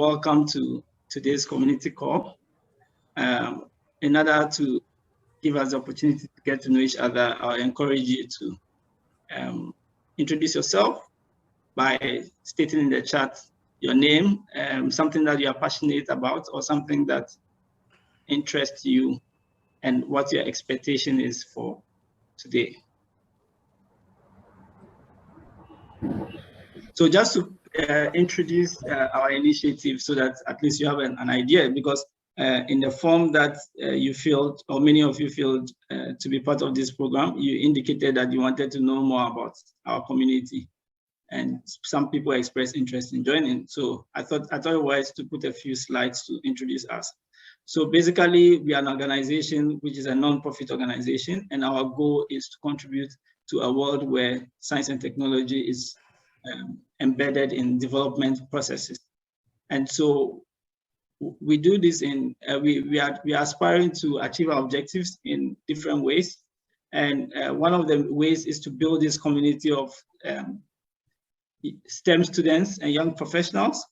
welcome to today's community call. In order to give us the opportunity to get to know each other, I'll encourage you to introduce yourself by stating in the chat your name, something that you are passionate about, or something that interests you, and what your expectation is for today. So just to introduce our initiative so that at least you have an idea, because in the form that you filled, or many of you filled to be part of this program, you indicated that you wanted to know more about our community, and some people expressed interest in joining. So I thought it was to put a few slides to introduce us. So basically, we are an organization which is a non-profit organization, and our goal is to contribute to a world where science and technology is embedded in development processes. And so we do this in, we are aspiring to achieve our objectives in different ways. And one of the ways is to build this community of STEM students and young professionals,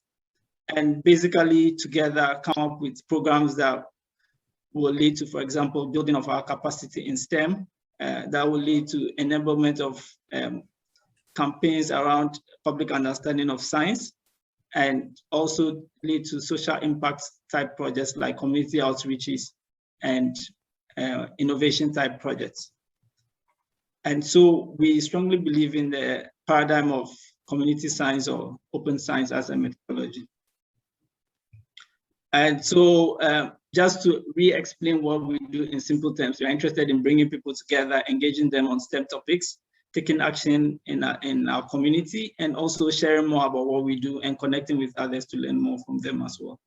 and basically together come up with programs that will lead to, for example, building of our capacity in STEM, that will lead to enablement of campaigns around public understanding of science, and also lead to social impact type projects like community outreaches and innovation type projects. And so we strongly believe in the paradigm of community science or open science as a methodology. And so just to re-explain what we do in simple terms, we are interested in bringing people together, engaging them on STEM topics, taking action in our community, and also sharing more about what we do and connecting with others to learn more from them as well.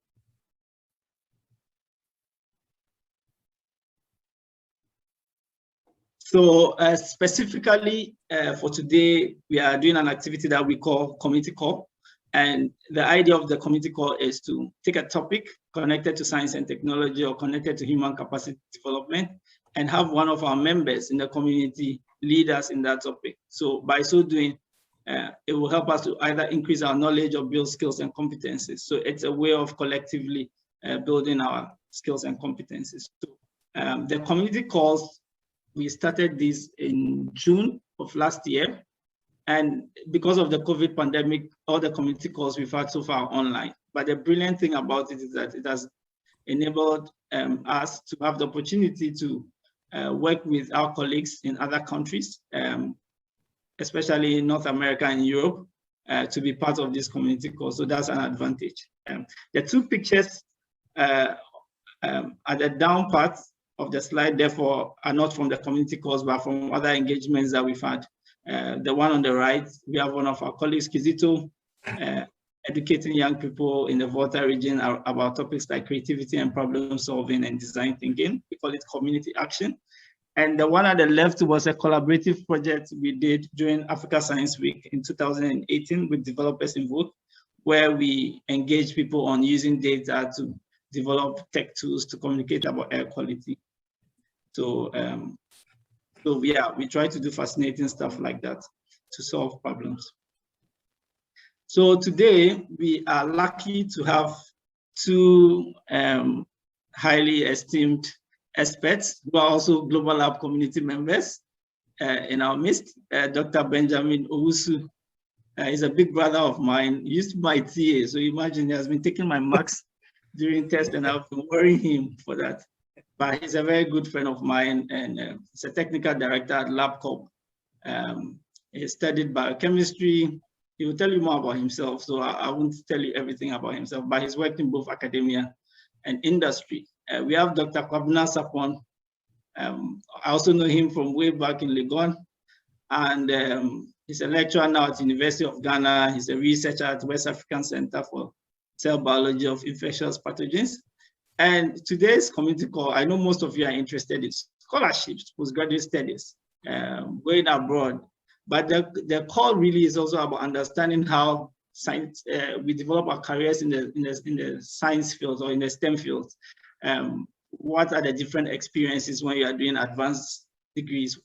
So specifically for today, we are doing an activity that we call community call. And the idea of the community call is to take a topic connected to science and technology or connected to human capacity development, and have one of our members in the community lead us in that topic. So by so doing, it will help us to either increase our knowledge or build skills and competencies. So it's a way of collectively building our skills and competencies. So the community calls, we started this in June of last year. And because of the COVID pandemic, all the community calls we've had so far are online. But the brilliant thing about it is that it has enabled us to have the opportunity to work with our colleagues in other countries, especially in North America and Europe, to be part of this community call. So that's an advantage. The two pictures at the down part of the slide, therefore, are not from the community calls, but from other engagements that we've had. The one on the right, we have one of our colleagues, Kizito, educating young people in the Volta region about topics like creativity and problem solving and design thinking. We call it community action. And the one at the left was a collaborative project we did during Africa Science Week in 2018 with developers involved, where we engage people on using data to develop tech tools to communicate about air quality. So yeah, we try to do fascinating stuff like that to solve problems. So today we are lucky to have two highly esteemed experts who are also GLab community members in our midst. Dr. Benjamin Owusu is a big brother of mine. He used to be my TA, so imagine he has been taking my marks during tests, and I've been worrying him for that. But he's a very good friend of mine, and he's a technical director at Labcorp. He studied biochemistry. He will tell you more about himself, so I won't tell you everything about himself, but he's worked in both academia and industry. We have Dr. Kwabena Owusu. I also know him from way back in Legon, and he's a lecturer now at the University of Ghana. He's a researcher at West African Center for Cell Biology of Infectious Pathogens. And today's community call, I know most of you are interested in scholarships, postgraduate studies, going abroad. But the call really is also about understanding how science, we develop our careers in the science fields or in the STEM fields. What are the different experiences when you are doing advanced degrees?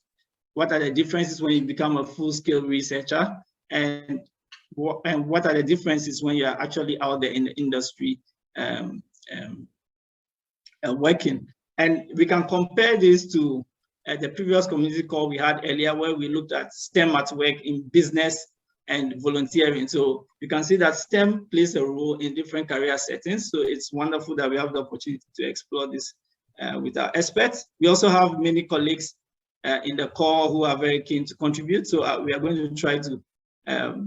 What are the differences when you become a full-scale researcher? And what are the differences when you are actually out there in the industry working. And we can compare this to the previous community call we had earlier, where we looked at STEM at work in business and volunteering. So you can see that STEM plays a role in different career settings. So it's wonderful that we have the opportunity to explore this with our experts. We also have many colleagues in the call who are very keen to contribute. So we are going to try to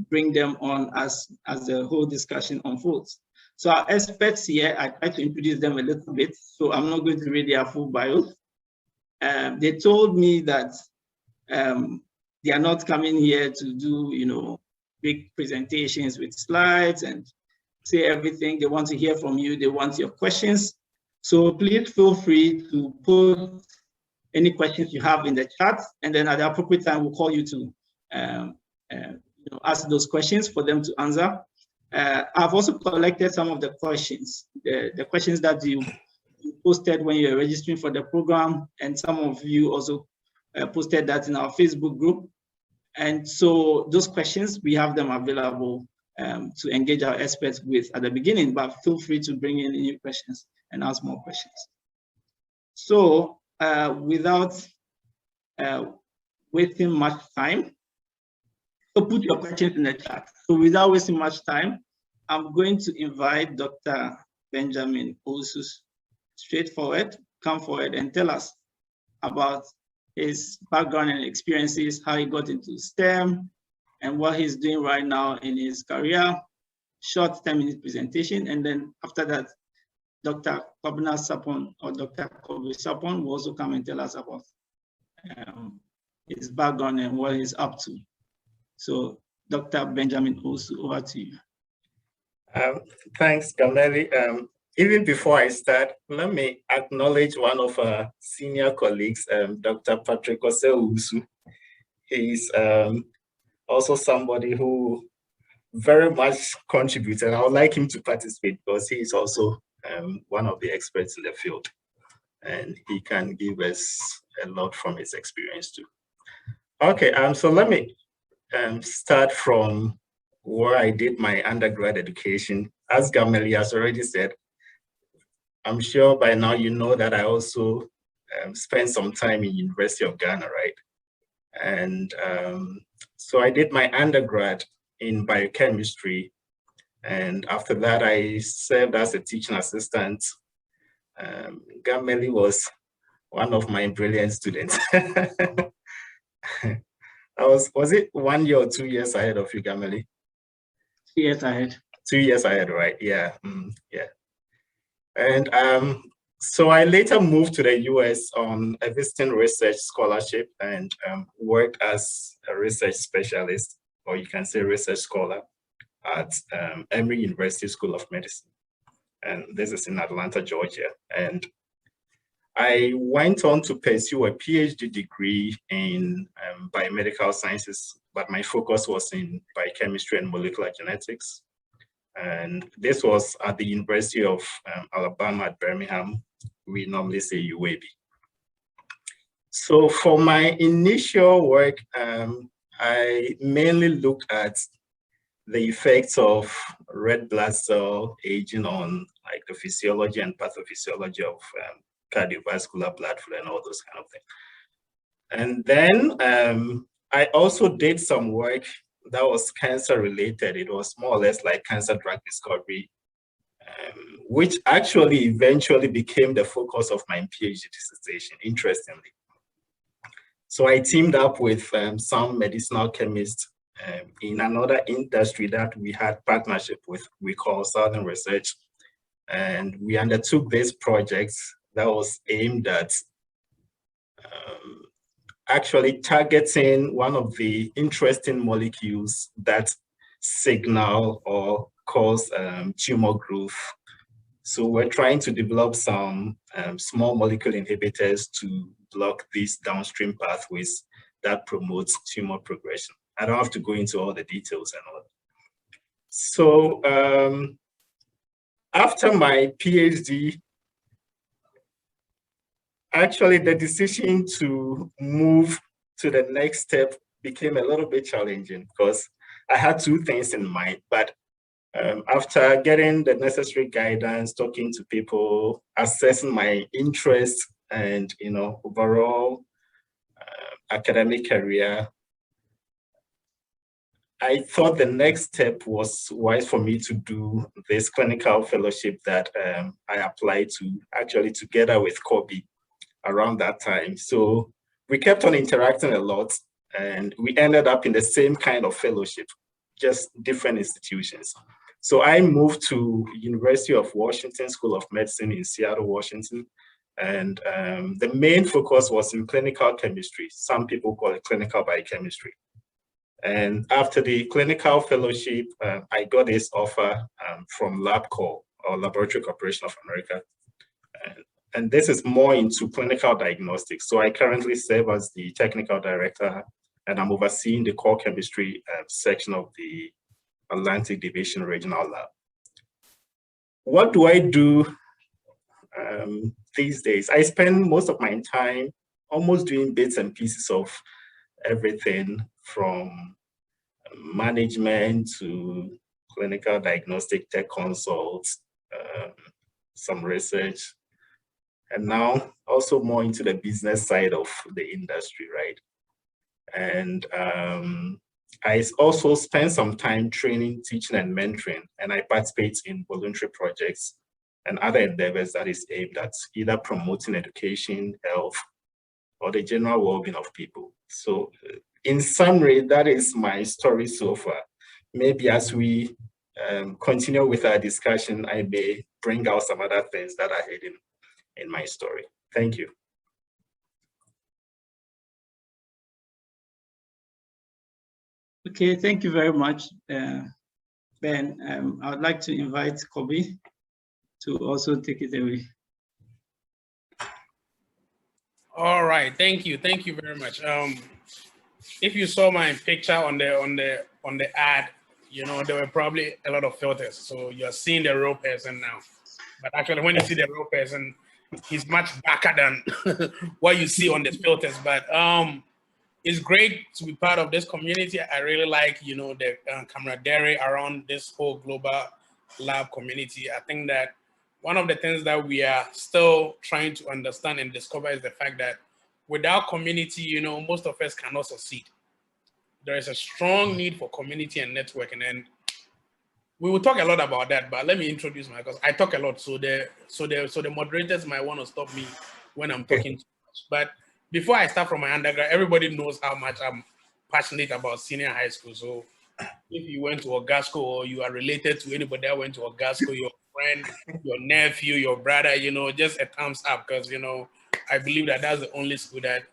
bring them on as the whole discussion unfolds. So our experts here, I try to introduce them a little bit. So I'm not going to read their full bios. They told me that they are not coming here to do, big presentations with slides and say everything. They want to hear from you. They want your questions. So please feel free to put any questions you have in the chat, and then at the appropriate time, we'll call you to ask those questions for them to answer. I've also collected some of the questions, the questions that you posted when you're registering for the program, and some of you also posted that in our Facebook group. And so those questions, we have them available to engage our experts with at the beginning, but feel free to bring in new questions and ask more questions. So without wasting much time, so put your questions in the chat. So without wasting much time, I'm going to invite Dr. Benjamin Owusu straightforward, come forward and tell us about his background and experiences, how he got into STEM, and what he's doing right now in his career, short 10-minute presentation. And then after that, Dr. Kwabena Owusu or Dr. Kojo Owusu will also come and tell us about his background and what he's up to. So Dr. Benjamin Owusu, over to you. Thanks, Gameli. Even before I start, let me acknowledge one of our senior colleagues, Dr. Patrick Oselusu. He's also somebody who very much contributed. I would like him to participate because he is also one of the experts in the field, and he can give us a lot from his experience too. Okay, so let me start from where I did my undergrad education. As Gameli has already said, I'm sure by now you know that I also spent some time in University of Ghana, right? And so I did my undergrad in biochemistry, and after that I served as a teaching assistant. Gameli was one of my brilliant students. Was it 1 year or 2 years ahead of you, Gameli? 2 years ahead. 2 years ahead, right? Yeah, yeah. And so I later moved to the US on a visiting research scholarship and worked as a research specialist, or you can say research scholar, at Emory University School of Medicine. And this is in Atlanta, Georgia. And I went on to pursue a PhD degree in biomedical sciences, but my focus was in biochemistry and molecular genetics. And this was at the University of Alabama at Birmingham. We normally say UAB. So for my initial work, I mainly looked at the effects of red blood cell aging on like the physiology and pathophysiology of cardiovascular blood flow and all those kind of things. And then I also did some work that was cancer related. It was more or less like cancer drug discovery, which actually eventually became the focus of my PhD dissertation, interestingly. So I teamed up with some medicinal chemists in another industry that we had partnership with, we call Southern Research. And we undertook this project that was aimed at actually targeting one of the interesting molecules that signal or cause tumor growth. So we're trying to develop some small molecule inhibitors to block these downstream pathways that promotes tumor progression. I don't have to go into all the details and all that. So after my PhD, actually the decision to move to the next step became a little bit challenging because I had two things in mind, but after getting the necessary guidance, talking to people, assessing my interests and, overall academic career, I thought the next step was wise for me to do this clinical fellowship that I applied to, actually together with Kobe around that time. So we kept on interacting a lot, and we ended up in the same kind of fellowship, just different institutions. So I moved to University of Washington School of Medicine in Seattle, Washington. And the main focus was in clinical chemistry. Some people call it clinical biochemistry. And after the clinical fellowship, I got this offer from Labcorp, or Laboratory Corporation of America. And this is more into clinical diagnostics. So I currently serve as the technical director, and I'm overseeing the core chemistry section of the Atlantic Division Regional Lab. What do I do these days? I spend most of my time almost doing bits and pieces of everything from management to clinical diagnostic tech consults, some research, and now also more into the business side of the industry, right? And I also spend some time training, teaching, and mentoring, and I participate in voluntary projects and other endeavors that is aimed at either promoting education, health, or the general well-being of people. So in summary, that is my story so far. Maybe as we continue with our discussion, I may bring out some other things that are hidden in my story. Thank you. Okay, thank you very much, Ben. I would like to invite Kobe to also take it away. All right, thank you very much. If you saw my picture on the ad, there were probably a lot of filters, so you're seeing the real person now. But actually, when you see the real person, he's much darker than what you see on the filters. But it's great to be part of this community. I really like, the camaraderie around this whole global lab community. I think that one of the things that we are still trying to understand and discover is the fact that without community, most of us cannot succeed. There is a strong need for community and networking, and we will talk a lot about that. But let me introduce myself, because I talk a lot, so the moderators might want to stop me when I'm talking too much. But before I start from my undergrad, everybody knows how much I'm passionate about senior high school. So if you went to Ogasco or you are related to anybody that went to Ogasco, your friend, your nephew, your brother, just a thumbs up, because, I believe that that's the only school that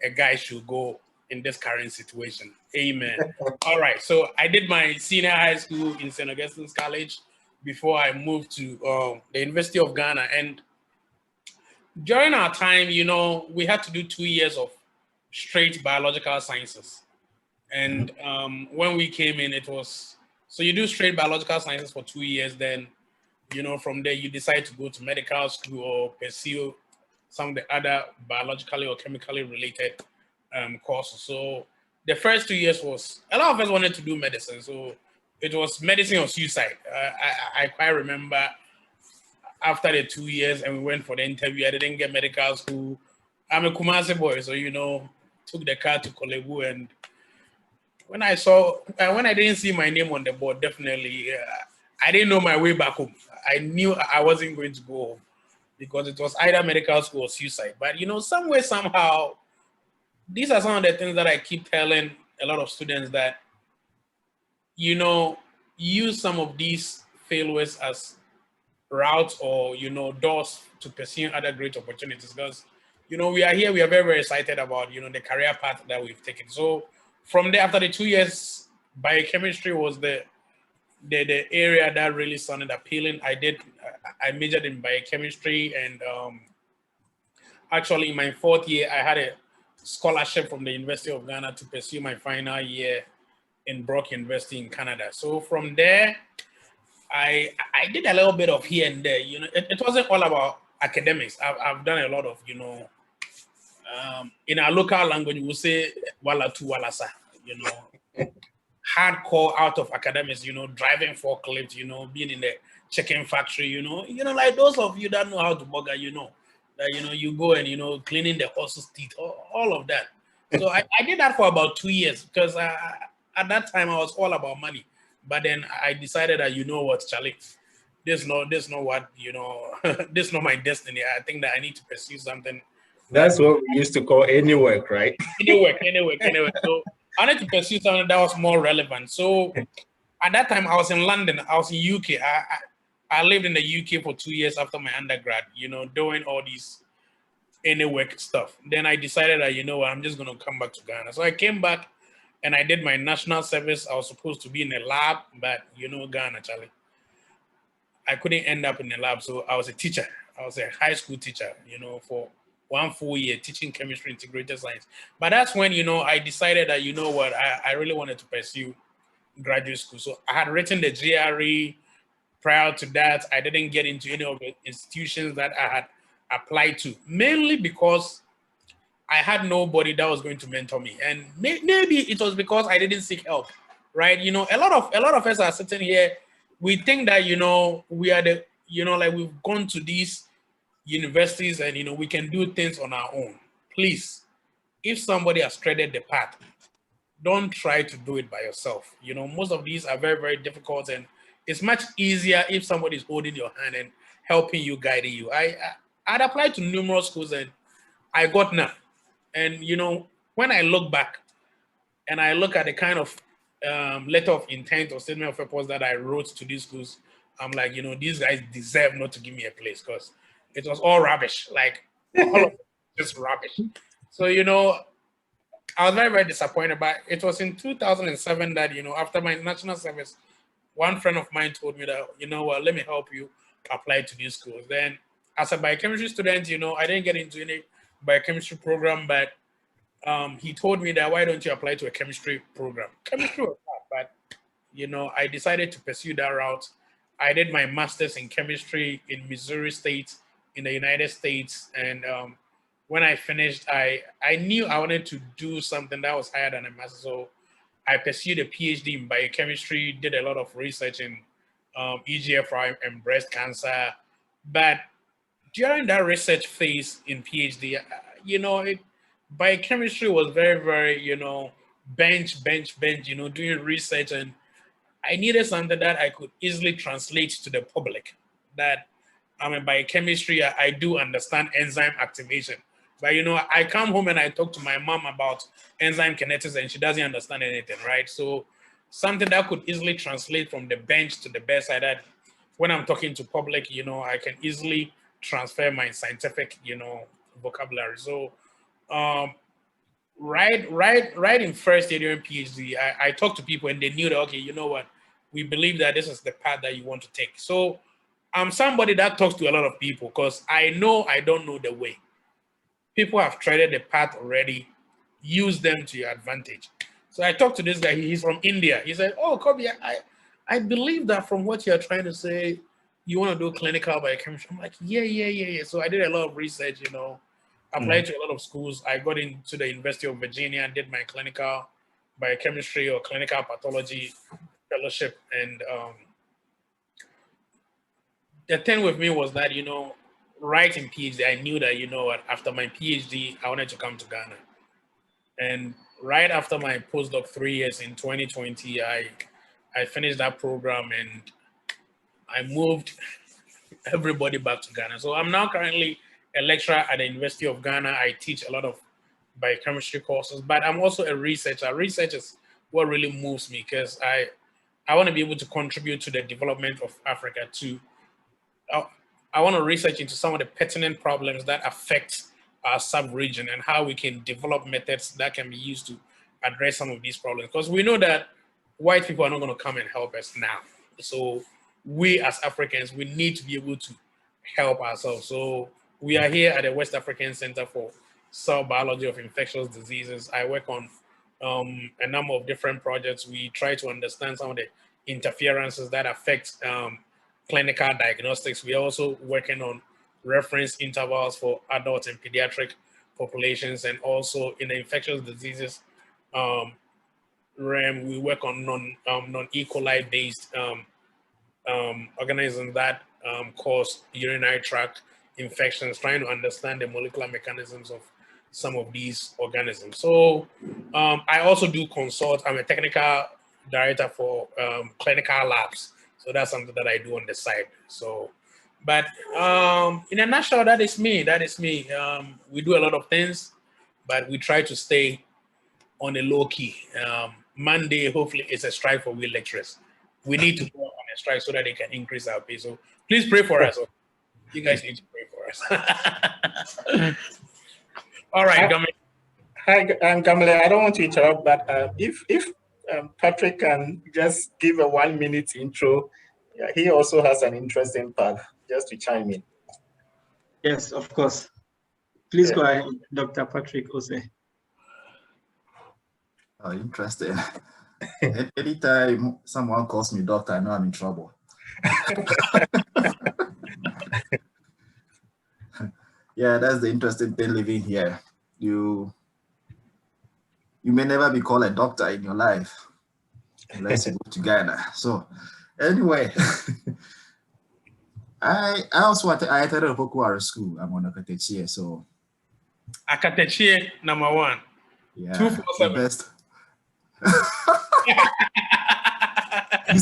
a guy should go in this current situation. Amen. All right. So I did my senior high school in St. Augustine's College before I moved to the University of Ghana. And during our time, we had to do 2 years of straight biological sciences. And when we came in, it was, so you do straight biological sciences for 2 years, then, from there you decide to go to medical school or pursue some of the other biologically or chemically related courses. So the first 2 years was, a lot of us wanted to do medicine. So it was medicine or suicide. I quite remember after the 2 years and we went for the interview, I didn't get medical school. I'm a Kumasi boy, so, took the car to Kolebu, and when I didn't see my name on the board, definitely, I didn't know my way back home. I knew I wasn't going to go home because it was either medical school or suicide. But, somewhere, somehow, these are some of the things that I keep telling a lot of students, that, use some of these failures as routes or, doors to pursue other great opportunities. Because, we are here, we are very, very excited about, the career path that we've taken. So from there, after the 2 years, biochemistry was the area that really sounded appealing. I majored in biochemistry, and actually in my 4th year, I had a scholarship from the University of Ghana to pursue my final year in Brock University in Canada. So from there, I did a little bit of here and there. It wasn't all about academics. I've done a lot of, in our local language, we will say wala tu wala sa, hardcore out of academics, you know, driving forklift, you know, being in the chicken factory, you know, like those of you that know how to bugger, you know, that, you know, you go and, you know, cleaning the horse's teeth, all of that. So I did that for about 2 years because at that time I was all about money. But then I decided that, you know what, Charlie, this not what, you know, this not my destiny. I think that I need to pursue something. That's what we used to call any work, right? Any work. So I need to pursue something that was more relevant. So at that time I was in London, I was in UK. I lived in the UK for 2 years after my undergrad, you know, doing all these any work stuff. Then I decided that, you know what, I'm just going to come back to Ghana. So I came back and I did my national service. I was supposed to be in a lab, but you know, Ghana, Charlie, I couldn't end up in a lab. So I was a teacher. I was a high school teacher, you know, for 1 full year teaching chemistry, integrated science. But that's when, you know, I decided that, you know what, I really wanted to pursue graduate school. So I had written the GRE. Prior to that, I didn't get into any of the institutions that I had applied to, mainly because I had nobody that was going to mentor me. And maybe it was because I didn't seek help, right? You know, a lot of us are sitting here. We think that, you know, we are the, you know, like we've gone to these universities and, you know, we can do things on our own. Please, if somebody has treaded the path, don't try to do it by yourself. You know, most of these are very, very difficult, and it's much easier if somebody is holding your hand and helping you, guiding you. I'd applied to numerous schools and I got none. And, you know, when I look back and I look at the kind of letter of intent or statement of purpose that I wrote to these schools, I'm like, you know, these guys deserve not to give me a place because it was all rubbish, like all of it, just rubbish. So, you know, I was very, very disappointed. But it was in 2007 that, you know, after my national service, one friend of mine told me that, you know what, let me help you apply to these schools. Then as a biochemistry student, you know, I didn't get into any biochemistry program, but he told me that, why don't you apply to a chemistry program? Chemistry was hard, but, you know, I decided to pursue that route. I did my master's in chemistry in Missouri State in the United States. And when I finished, I knew I wanted to do something that was higher than a master's. So I pursued a PhD in biochemistry, did a lot of research in EGFR and breast cancer. But during that research phase in PhD, you know, biochemistry was very, very, you know, bench, you know, doing research. And I needed something that I could easily translate to the public. That I'm in biochemistry, I do understand enzyme activation. But, you know, I come home and I talk to my mom about enzyme kinetics and she doesn't understand anything, right? So something that could easily translate from the bench to the bedside, that when I'm talking to public, you know, I can easily transfer my scientific, you know, vocabulary. So right in first year during PhD, I talked to people and they knew that, okay, you know what, we believe that this is the path that you want to take. So I'm somebody that talks to a lot of people because I know I don't know the way. People have treaded the path already. Use them to your advantage. So I talked to this guy. He's from India. He said, "Oh, Kobe, I believe that from what you're trying to say, you want to do clinical biochemistry." I'm like, yeah. So I did a lot of research. You know, applied to a lot of schools. I got into the University of Virginia and did my clinical biochemistry or clinical pathology fellowship. And the thing with me was that, you know, right in PhD, I knew that, you know what, after my PhD, I wanted to come to Ghana. And right after my postdoc 3 years in 2020, I finished that program and I moved everybody back to Ghana. So I'm now currently a lecturer at the University of Ghana. I teach a lot of biochemistry courses, but I'm also a researcher. Research is what really moves me because I want to be able to contribute to the development of Africa too. I want to research into some of the pertinent problems that affect our sub-region and how we can develop methods that can be used to address some of these problems. Because we know that white people are not going to come and help us now. So we as Africans, we need to be able to help ourselves. So we are here at the West African Center for Cell Biology of Infectious Diseases. I work on a number of different projects. We try to understand some of the interferences that affect clinical diagnostics. We are also working on reference intervals for adult and pediatric populations, and also in the infectious diseases realm, we work on non-E. coli based organisms that cause urinary tract infections, trying to understand the molecular mechanisms of some of these organisms. So I also do consult. I'm a technical director for clinical labs. So that's something that I do on the side. So, but in a nutshell, that is me. That is me. We do a lot of things, but we try to stay on a low key. Monday, hopefully, is a strike for we lecturers. We need to go on a strike so that they can increase our pay. So please pray for us. You guys need to pray for us. All right, Gamle. Hi, Gamle. I don't want to interrupt, but if Patrick can just give a 1 minute intro, he also has an interesting path, just to chime in. Yes, of course. Please go ahead, Dr. Patrick Ose. Oh, interesting. Anytime someone calls me doctor, I know I'm in trouble. Yeah, that's the interesting thing living here. You may never be called a doctor in your life unless you go to Ghana. So anyway, I attended Pokuara school. I'm on Akatechie, so Akatechie #1. Yeah, 247. the best.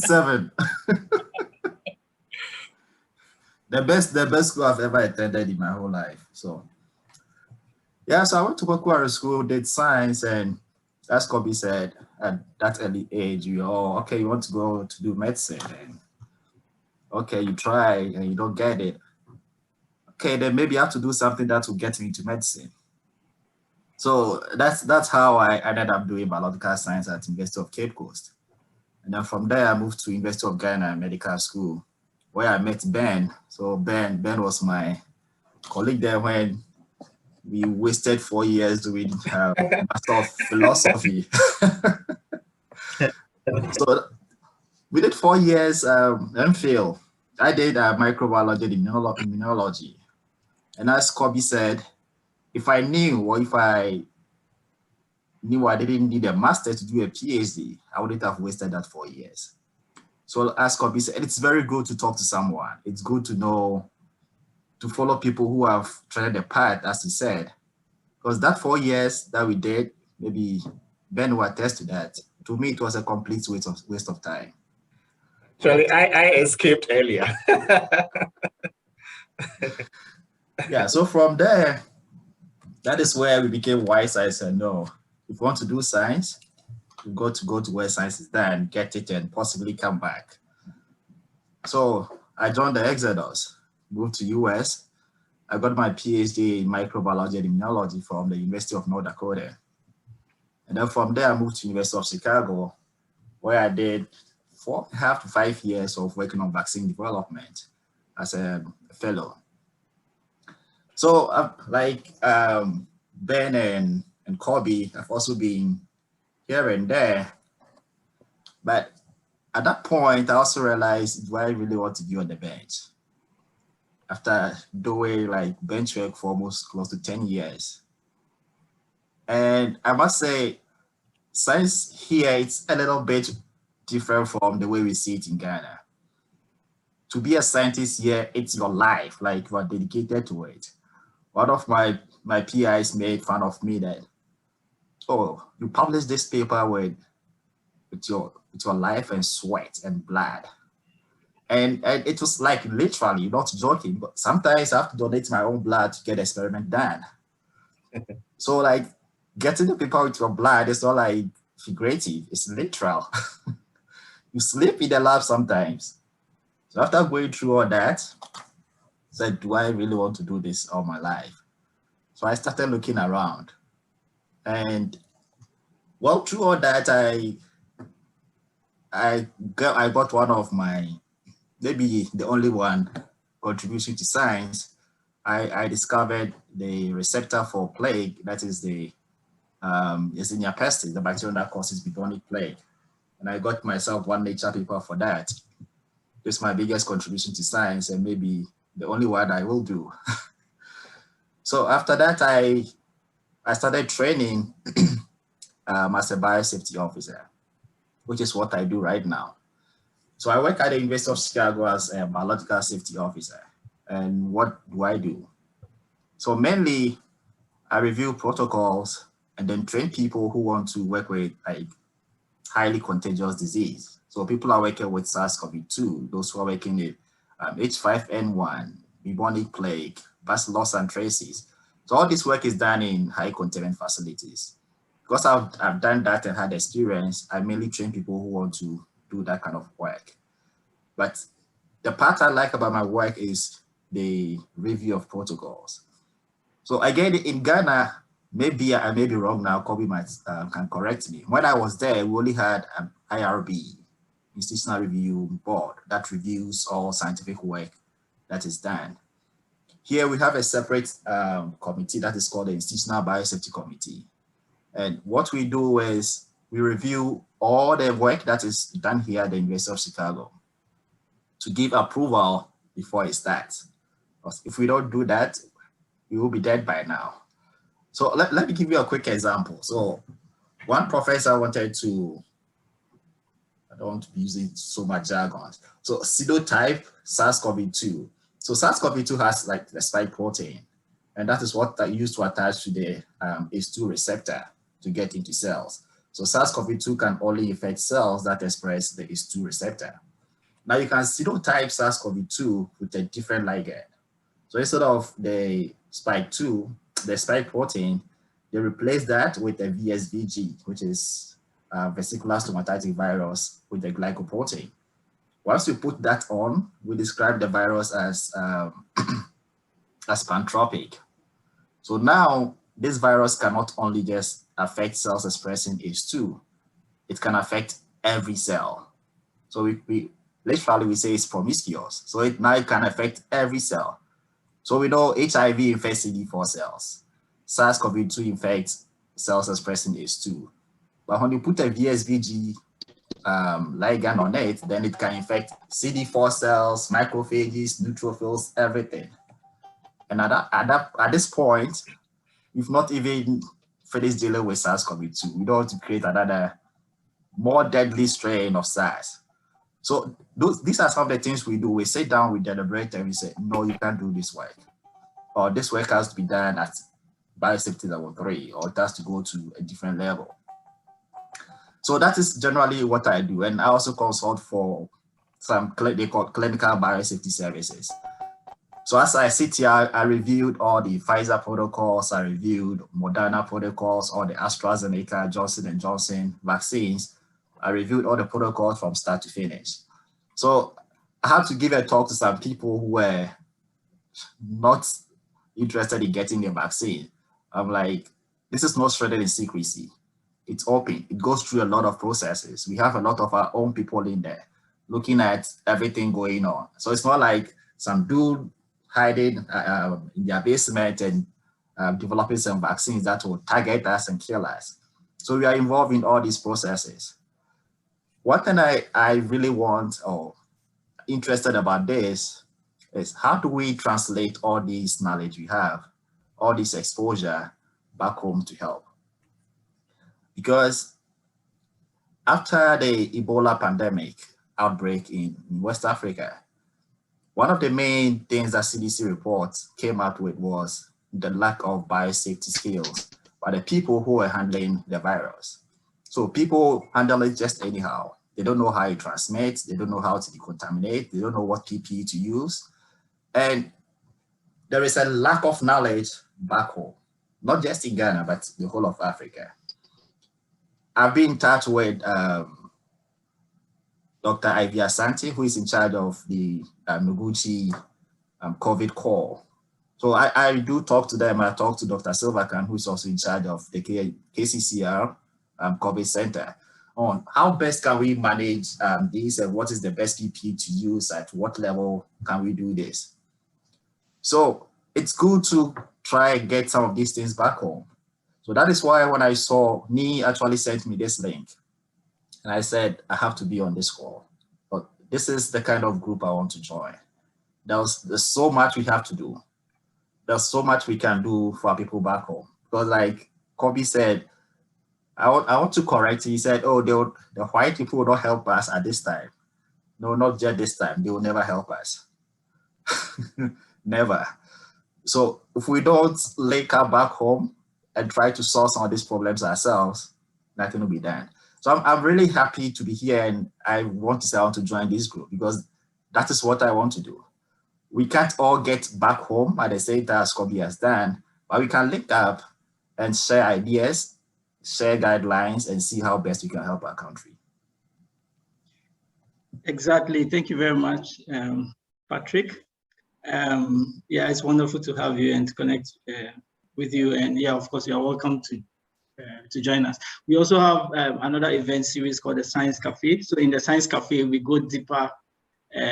7. the best school I've ever attended in my whole life. So yeah, so I went to Pokuara school, did science, and as Kobe said, at that early age, you want to go to do medicine, and okay, you try and you don't get it. Okay, then maybe I have to do something that will get me into medicine. So that's how I ended up doing biological science at University of Cape Coast. And then from there, I moved to University of Ghana Medical School, where I met Ben. So Ben was my colleague there when we wasted 4 years doing Master of Philosophy. So we did 4 years MPhil. I did microbiology and immunology. And as Kobe said, if I knew I didn't need a master to do a PhD, I wouldn't have wasted that 4 years. So as Kobe said, it's very good to talk to someone. It's good to know, to follow people who have treaded the path, as he said. Because that 4 years that we did, maybe Ben will attest to that. To me, it was a complete waste of time. Actually, I escaped earlier. Yeah, so from there, that is where we became wise. I said, no, if you want to do science, you've got to go to where science is done, get it, and possibly come back. So I joined the Exodus, moved to US. I got my PhD in microbiology and immunology from the University of North Dakota. And then from there, I moved to University of Chicago, where I did 4.5 to 5 years of working on vaccine development as a fellow. So like Ben and Kobe, I've also been here and there. But at that point, I also realized, do I really want to be on the bench? After doing like bench work for almost close to 10 years. And I must say, science here, it's a little bit different from the way we see it in Ghana. To be a scientist here, it's your life, like you are dedicated to it. One of my PIs made fun of me that, oh, you published this paper with your life and sweat and blood. And it was like literally, not joking, but sometimes I have to donate my own blood to get the experiment done. So like getting the paper with your blood is not like figurative, it's literal. You sleep in the lab sometimes. So after going through all that, I said, do I really want to do this all my life? So I started looking around. And well, through all that, I got one of my, maybe the only one, contribution to science. I discovered the receptor for plague, that is the Yersinia pestis, the bacterium that causes bubonic plague. And I got myself one Nature paper for that. This is my biggest contribution to science and maybe the only one I will do. So after that, I started training as a biosafety officer. which is what I do right now. So I work at the University of Chicago as a biological safety officer. And what do I do? So mainly I review protocols and then train people who want to work with like highly contagious disease. So people are working with SARS-CoV-2, those who are working with H5N1, bubonic plague, bacillus anthracis. So all this work is done in high containment facilities. Because I've done that and had experience, I mainly train people who want to do that kind of work. But the part I like about my work is the review of protocols. So again, in Ghana, maybe I may be wrong now, Kobe might can correct me. When I was there, we only had an IRB, Institutional Review Board, that reviews all scientific work that is done. Here we have a separate committee that is called the Institutional Biosafety Committee. And what we do is we review all the work that is done here at the University of Chicago to give approval before it starts. Because if we don't do that, we will be dead by now. So let me give you a quick example. So one professor wanted to, I don't want to be using so much jargon. So pseudotype SARS-CoV-2. So SARS-CoV-2 has like the spike protein, and that is what I used to attach to the ACE2 receptor to get into cells. So SARS-CoV-2 can only infect cells that express the ACE2 receptor. Now you can pseudotype SARS-CoV-2 with a different ligand. So instead of the spike 2, the spike protein, they replace that with a VSVG, which is vesicular stomatitis virus with the glycoprotein. Once you put that on, we describe the virus as pantropic. So now this virus can not only just affect cells expressing ACE2, it can affect every cell. So we literally say it's promiscuous. So it now can affect every cell. So we know HIV infects CD4 cells. SARS-CoV-2 infects cells expressing ACE2. But when you put a VSVG ligand on it, then it can infect CD4 cells, macrophages, neutrophils, everything. And at this point, we've not even finished dealing with SARS-CoV-2. We don't want to create another more deadly strain of SARS. So these are some of the things we do. We sit down, we deliberate, and we say, no, you can't do this work. Or this work has to be done at biosafety level 3, or it has to go to a different level. So that is generally what I do. And I also consult for some, they call clinical biosafety services. So as I sit here, I reviewed all the Pfizer protocols, I reviewed Moderna protocols, all the AstraZeneca, Johnson & Johnson vaccines. I reviewed all the protocols from start to finish. So I had to give a talk to some people who were not interested in getting the vaccine. I'm like, this is not shredded in secrecy. It's open. It goes through a lot of processes. We have a lot of our own people in there looking at everything going on. So it's not like some dude hiding in their basement and developing some vaccines that will target us and kill us. So we are involved in all these processes. What can I really want or interested about this is how do we translate all this knowledge we have, all this exposure back home to help? Because after the Ebola pandemic outbreak in West Africa, one of the main things that CDC reports came up with was the lack of biosafety skills by the people who were handling the virus. So people handle it just anyhow. They don't know how it transmits. They don't know how to decontaminate. They don't know what PPE to use. And there is a lack of knowledge back home, not just in Ghana, but the whole of Africa. I've been in touch with Dr. Ivy Asante, who is in charge of the Noguchi COVID call. So I do talk to them. I talk to Dr. Silvercan, who is also in charge of the KCCR COVID Center, on how best can we manage this and what is the best PPE to use, at what level can we do this. So it's good to try and get some of these things back home. So that is why when I saw, Ni actually sent me this link and I said, I have to be on this call. But this is the kind of group I want to join. There's so much we have to do. There's so much we can do for our people back home. Because like Kobe said, I want to correct. He said, oh, the white people will not help us at this time. No, not just this time. They will never help us. Never. So if we don't link up back home and try to solve some of these problems ourselves, nothing will be done. So I'm really happy to be here, and I want to say I want to join this group because that is what I want to do. We can't all get back home at the same time as Kobe has done, but we can link up and share ideas, share guidelines, and see how best we can help our country. Exactly. Thank you very much, Patrick. Yeah, it's wonderful to have you and to connect with you. And yeah, of course, you are welcome to join us. We also have another event series called the Science Cafe. So in the Science Cafe, we go deeper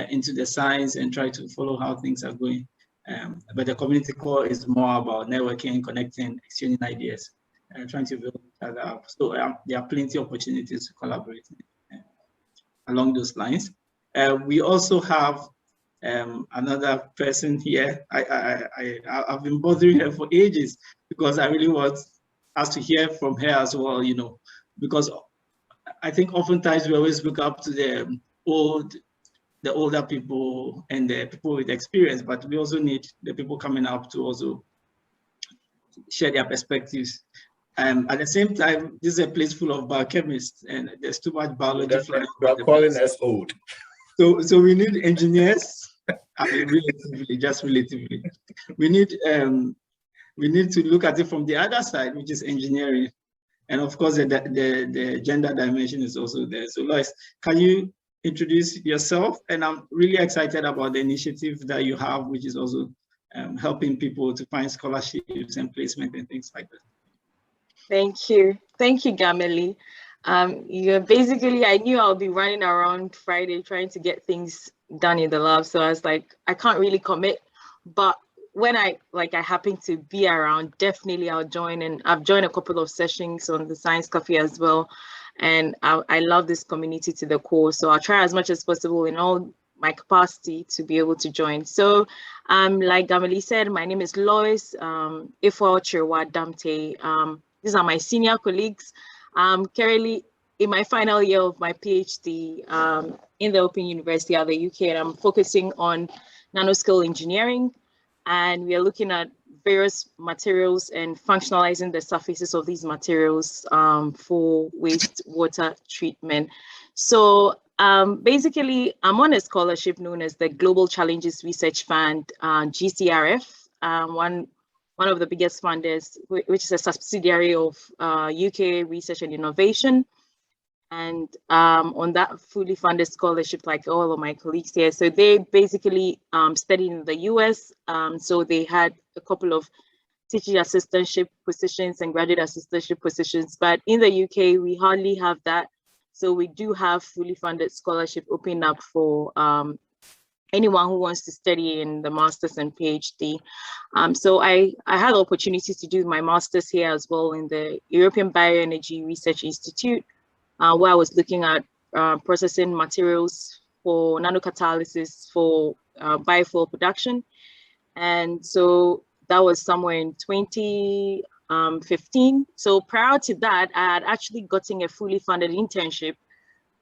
into the science and try to follow how things are going. But the community core is more about networking, connecting, exchanging ideas, and trying to build each other up. So there are plenty of opportunities to collaborate along those lines. We also have another person here. I've been bothering her for ages because I really want us to hear from her as well, you know, because I think oftentimes we always look up to the older people and the people with experience, but we also need the people coming up to also share their perspectives. At the same time, this is a place full of biochemists, and there's too much biology flying. You are calling us old. So we need engineers. I mean, relatively, just relatively. We need to look at it from the other side, which is engineering, and of course the gender dimension is also there. So Lois, can you introduce yourself? And I'm really excited about the initiative that you have, which is also helping people to find scholarships and placement and things like that. Thank you, Gameli. Basically, I knew I'll be running around Friday trying to get things done in the lab. So I was like, I can't really commit, but when I happen to be around, definitely I'll join. And I've joined a couple of sessions on the Science Cafe as well. And I love this community to the core. So I'll try as much as possible in all my capacity to be able to join. So like Gameli said, my name is Lois Ifwa Chirwa Damte. These are my senior colleagues. I'm currently in my final year of my PhD in the Open University of the UK, and I'm focusing on nanoscale engineering. And we are looking at various materials and functionalizing the surfaces of these materials for wastewater treatment. So basically, I'm on a scholarship known as the Global Challenges Research Fund, GCRF, one of the biggest funders, which is a subsidiary of UK Research and Innovation. And on that fully funded scholarship, like all of my colleagues here, so they basically studied in the US. So they had a couple of teaching assistantship positions and graduate assistantship positions, but in the UK, we hardly have that. So we do have fully funded scholarship open up for anyone who wants to study in the master's and PhD. So I had the opportunity to do my master's here as well in the European Bioenergy Research Institute, where I was looking at processing materials for nanocatalysis for biofuel production. And so that was somewhere in 2015. So prior to that, I had actually gotten a fully funded internship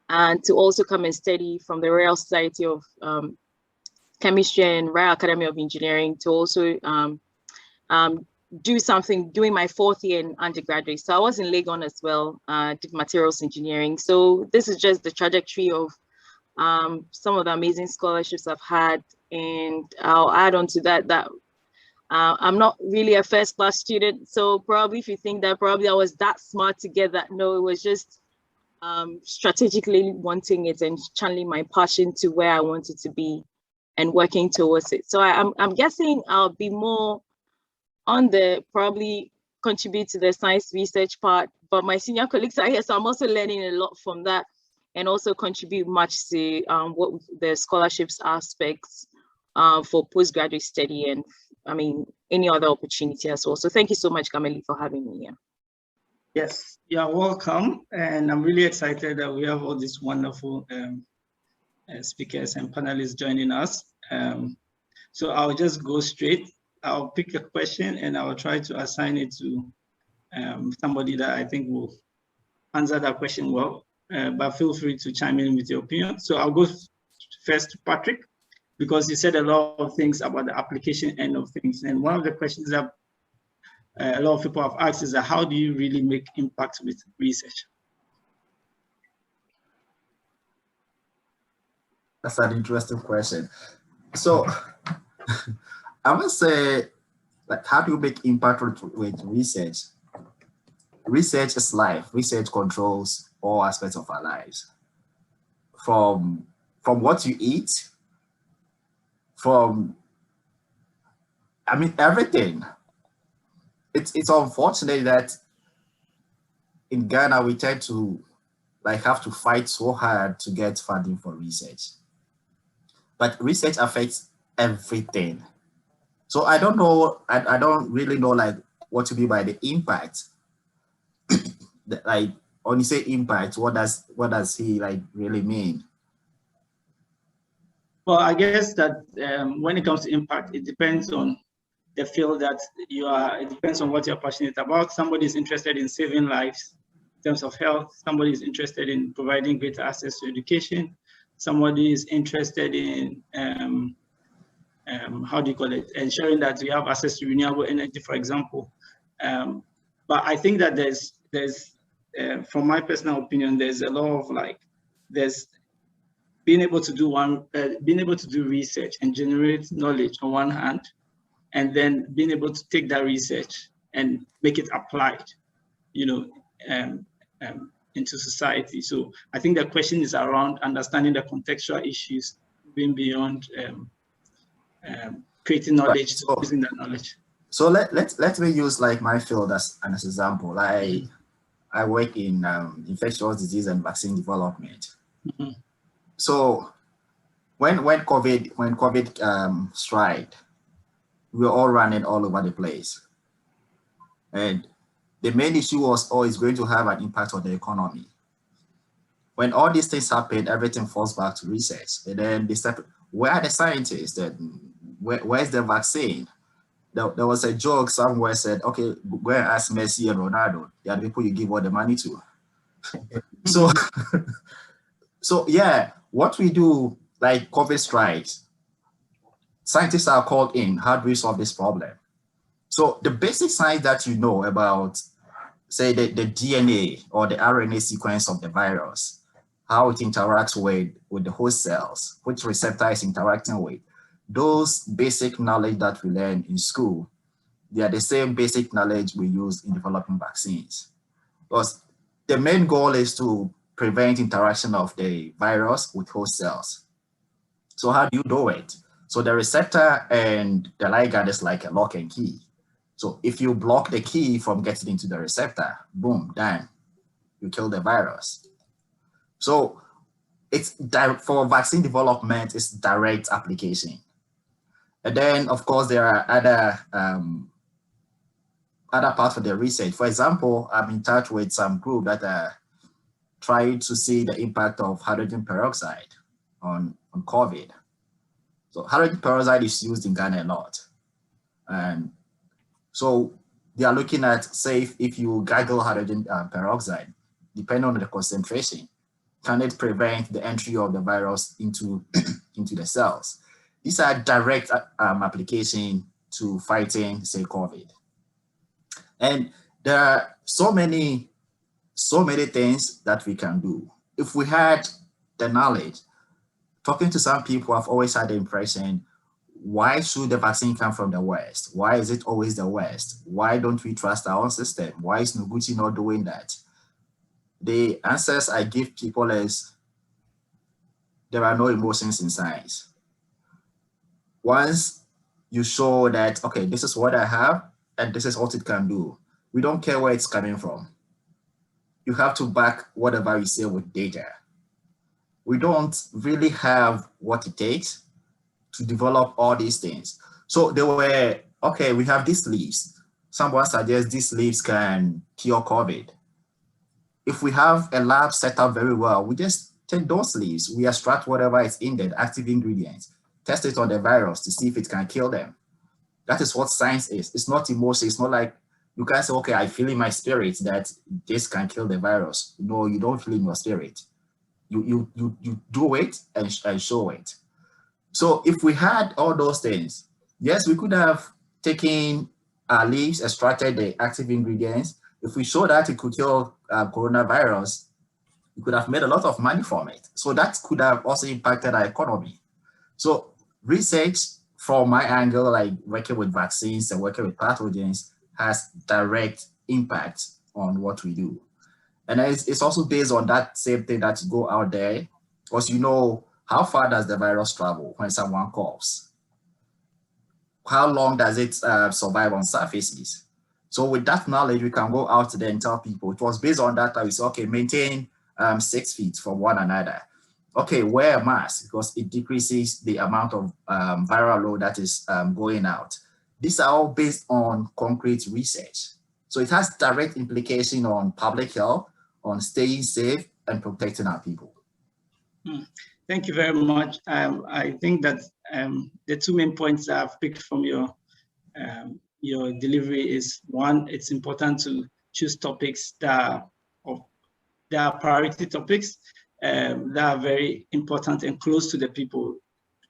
and to also come and study from the Royal Society of Chemistry and Royal Academy of Engineering to also do something, doing my fourth year in undergraduate. So I was in Legon as well, did materials engineering. So this is just the trajectory of some of the amazing scholarships I've had. And I'll add on to that, I'm not really a first class student. So probably if you think that probably I was that smart to get that, no, it was just strategically wanting it and channeling my passion to where I wanted to be and working towards it. So I'm guessing I'll be more on the probably contribute to the science research part, but my senior colleagues are here, so I'm also learning a lot from that and also contribute much to what the scholarships aspects for postgraduate study and I mean, any other opportunity as well. So thank you so much, Gameli, for having me here. Yes, you're welcome. And I'm really excited that we have all these wonderful speakers and panelists joining us. So I'll just go straight. I'll pick a question and I'll try to assign it to somebody that I think will answer that question well, but feel free to chime in with your opinion. So I'll go first to Patrick, because he said a lot of things about the application end of things. And one of the questions that a lot of people have asked is that how do you really make impact with research? That's an interesting question. So I would say, like, how do you make impact with research? Research is life. Research controls all aspects of our lives. From what you eat, everything. It's unfortunate that in Ghana we tend to have to fight so hard to get funding for research. But research affects everything. So I don't know, I don't really know what to mean by the impact. When you say impact, what does he really mean? Well, I guess that when it comes to impact, it depends on the field that you are. It depends on what you're passionate about. Somebody is interested in saving lives in terms of health. Somebody is interested in providing greater access to education. Somebody is interested in how do you call it? Ensuring that we have access to renewable energy, for example. But I think that there's from my personal opinion, there's a lot of there's being able to do research and generate knowledge on one hand, and then being able to take that research and make it applied, into society. So I think the question is around understanding the contextual issues, being beyond creating knowledge, using that knowledge. So let me use my field as an example. I work in infectious disease and vaccine development. Mm-hmm. So when COVID struck, we were all running all over the place, and the main issue was always going to have an impact on the economy. When all these things happen, everything falls back to research, and then they start. Where are the scientists? Where's the vaccine? There was a joke somewhere said, okay, go and ask Messi and Ronaldo. They are the people you give all the money to. So yeah, what we do, like COVID strikes, scientists are called in. How do we solve this problem? So the basic science that you know about, say, the DNA or the RNA sequence of the virus, how it interacts with the host cells, which receptor is interacting with, those basic knowledge that we learn in school, they are the same basic knowledge we use in developing vaccines. Because the main goal is to prevent interaction of the virus with host cells. So how do you do it? So the receptor and the ligand is like a lock and key. So if you block the key from getting into the receptor, boom, done, you kill the virus. So it's for vaccine development, it's direct application. And then, of course, there are other parts of the research. For example, I'm in touch with some group that are trying to see the impact of hydrogen peroxide on COVID. So hydrogen peroxide is used in Ghana a lot. And so they are looking at, say, if you gargle hydrogen peroxide, depending on the concentration, can it prevent the entry of the virus into the cells? These are direct application to fighting, say, COVID. And there are so many things that we can do. If we had the knowledge, talking to some people, I've always had the impression, why should the vaccine come from the West? Why is it always the West? Why don't we trust our own system? Why is Noguchi not doing that? The answers I give people is, there are no emotions in science. Once you show that, okay, this is what I have, and this is what it can do, we don't care where it's coming from. You have to back whatever you say with data. We don't really have what it takes to develop all these things. So they were, okay, we have these leaves. Someone suggests these leaves can cure COVID. If we have a lab set up very well, we just take those leaves, we extract whatever is in there, the active ingredients, test it on the virus to see if it can kill them. That is what science is. It's not emotion. It's not like You can't say, okay, I feel in my spirit that this can kill the virus. No, you don't feel in your spirit. You do it and show it. So if we had all those things, yes, we could have taken our leaves, extracted the active ingredients. If we show that it could kill coronavirus, we could have made a lot of money from it. So that could have also impacted our economy. So research from my angle, like working with vaccines and working with pathogens, has direct impact on what we do. And it's also based on that same thing that you go out there, because you know, how far does the virus travel when someone coughs? How long does it survive on surfaces? So with that knowledge, we can go out there and tell people. It was based on that we say, okay, maintain 6 feet from one another. Okay, wear a mask because it decreases the amount of viral load that is going out. These are all based on concrete research. So it has direct implication on public health, on staying safe and protecting our people. Thank you very much. I think that the two main points that I've picked from your delivery is, one, it's important to choose topics that are priority topics that are very important and close to the people.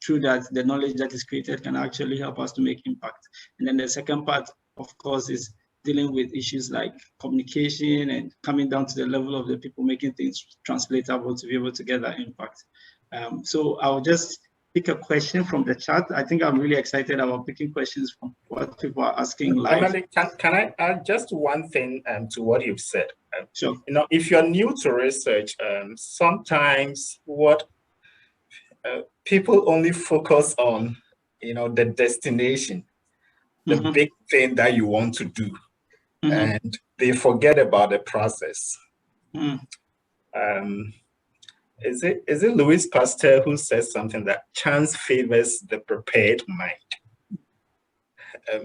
Through that, the knowledge that is created can actually help us to make impact. And then the second part, of course, is dealing with issues like communication and coming down to the level of the people, making things translatable to be able to get that impact. So I'll just pick a question from the chat. I think I'm really excited about picking questions from what people are asking live. Can I add just one thing to what you've said? Sure. You know, if you're new to research, sometimes what people only focus on, you know, the destination, the big thing that you want to do, and they forget about the process. Is it Louis Pasteur who says something that chance favors the prepared mind?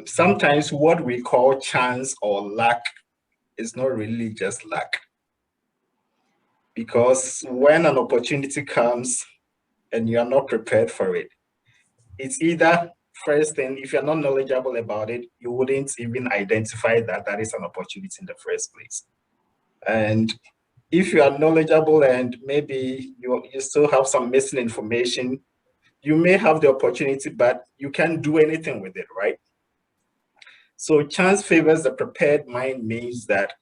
Sometimes what we call chance or luck is not really just luck. Because when an opportunity comes and you are not prepared for it, it's either, first thing, if you're not knowledgeable about it, you wouldn't even identify that that is an opportunity in the first place. And if you are knowledgeable and maybe you still have some missing information, you may have the opportunity, but you can't do anything with it, right? So chance favors the prepared mind means that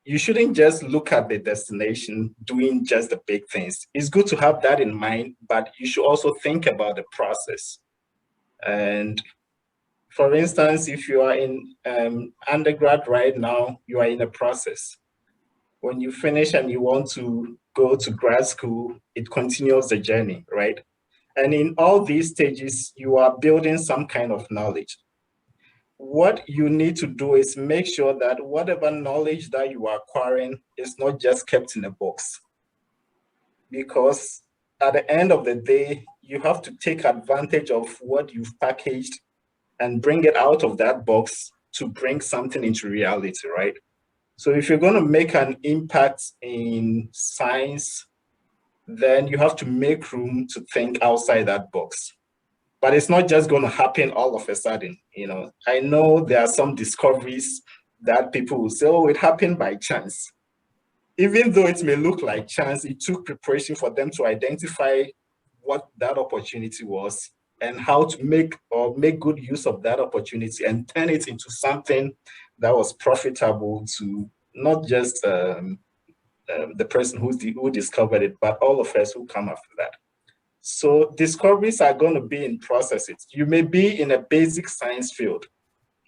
you shouldn't just look at the destination doing just the big things. It's good to have that in mind, but you should also think about the process. And for instance, if you are in undergrad right now, you are in a process. When you finish and you want to go to grad school, it continues the journey, right? And in all these stages, you are building some kind of knowledge. What you need to do is make sure that whatever knowledge that you are acquiring is not just kept in a box. Because at the end of the day, you have to take advantage of what you've packaged and bring it out of that box to bring something into reality, right? So if you're going to make an impact in science, then you have to make room to think outside that box. But it's not just going to happen all of a sudden. You know, I know there are some discoveries that people will say, oh, it happened by chance. Even though it may look like chance, it took preparation for them to identify what that opportunity was and how to make good use of that opportunity and turn it into something that was profitable to not just the person who discovered it, but all of us who come after that. So discoveries are going to be in processes. You may be in a basic science field,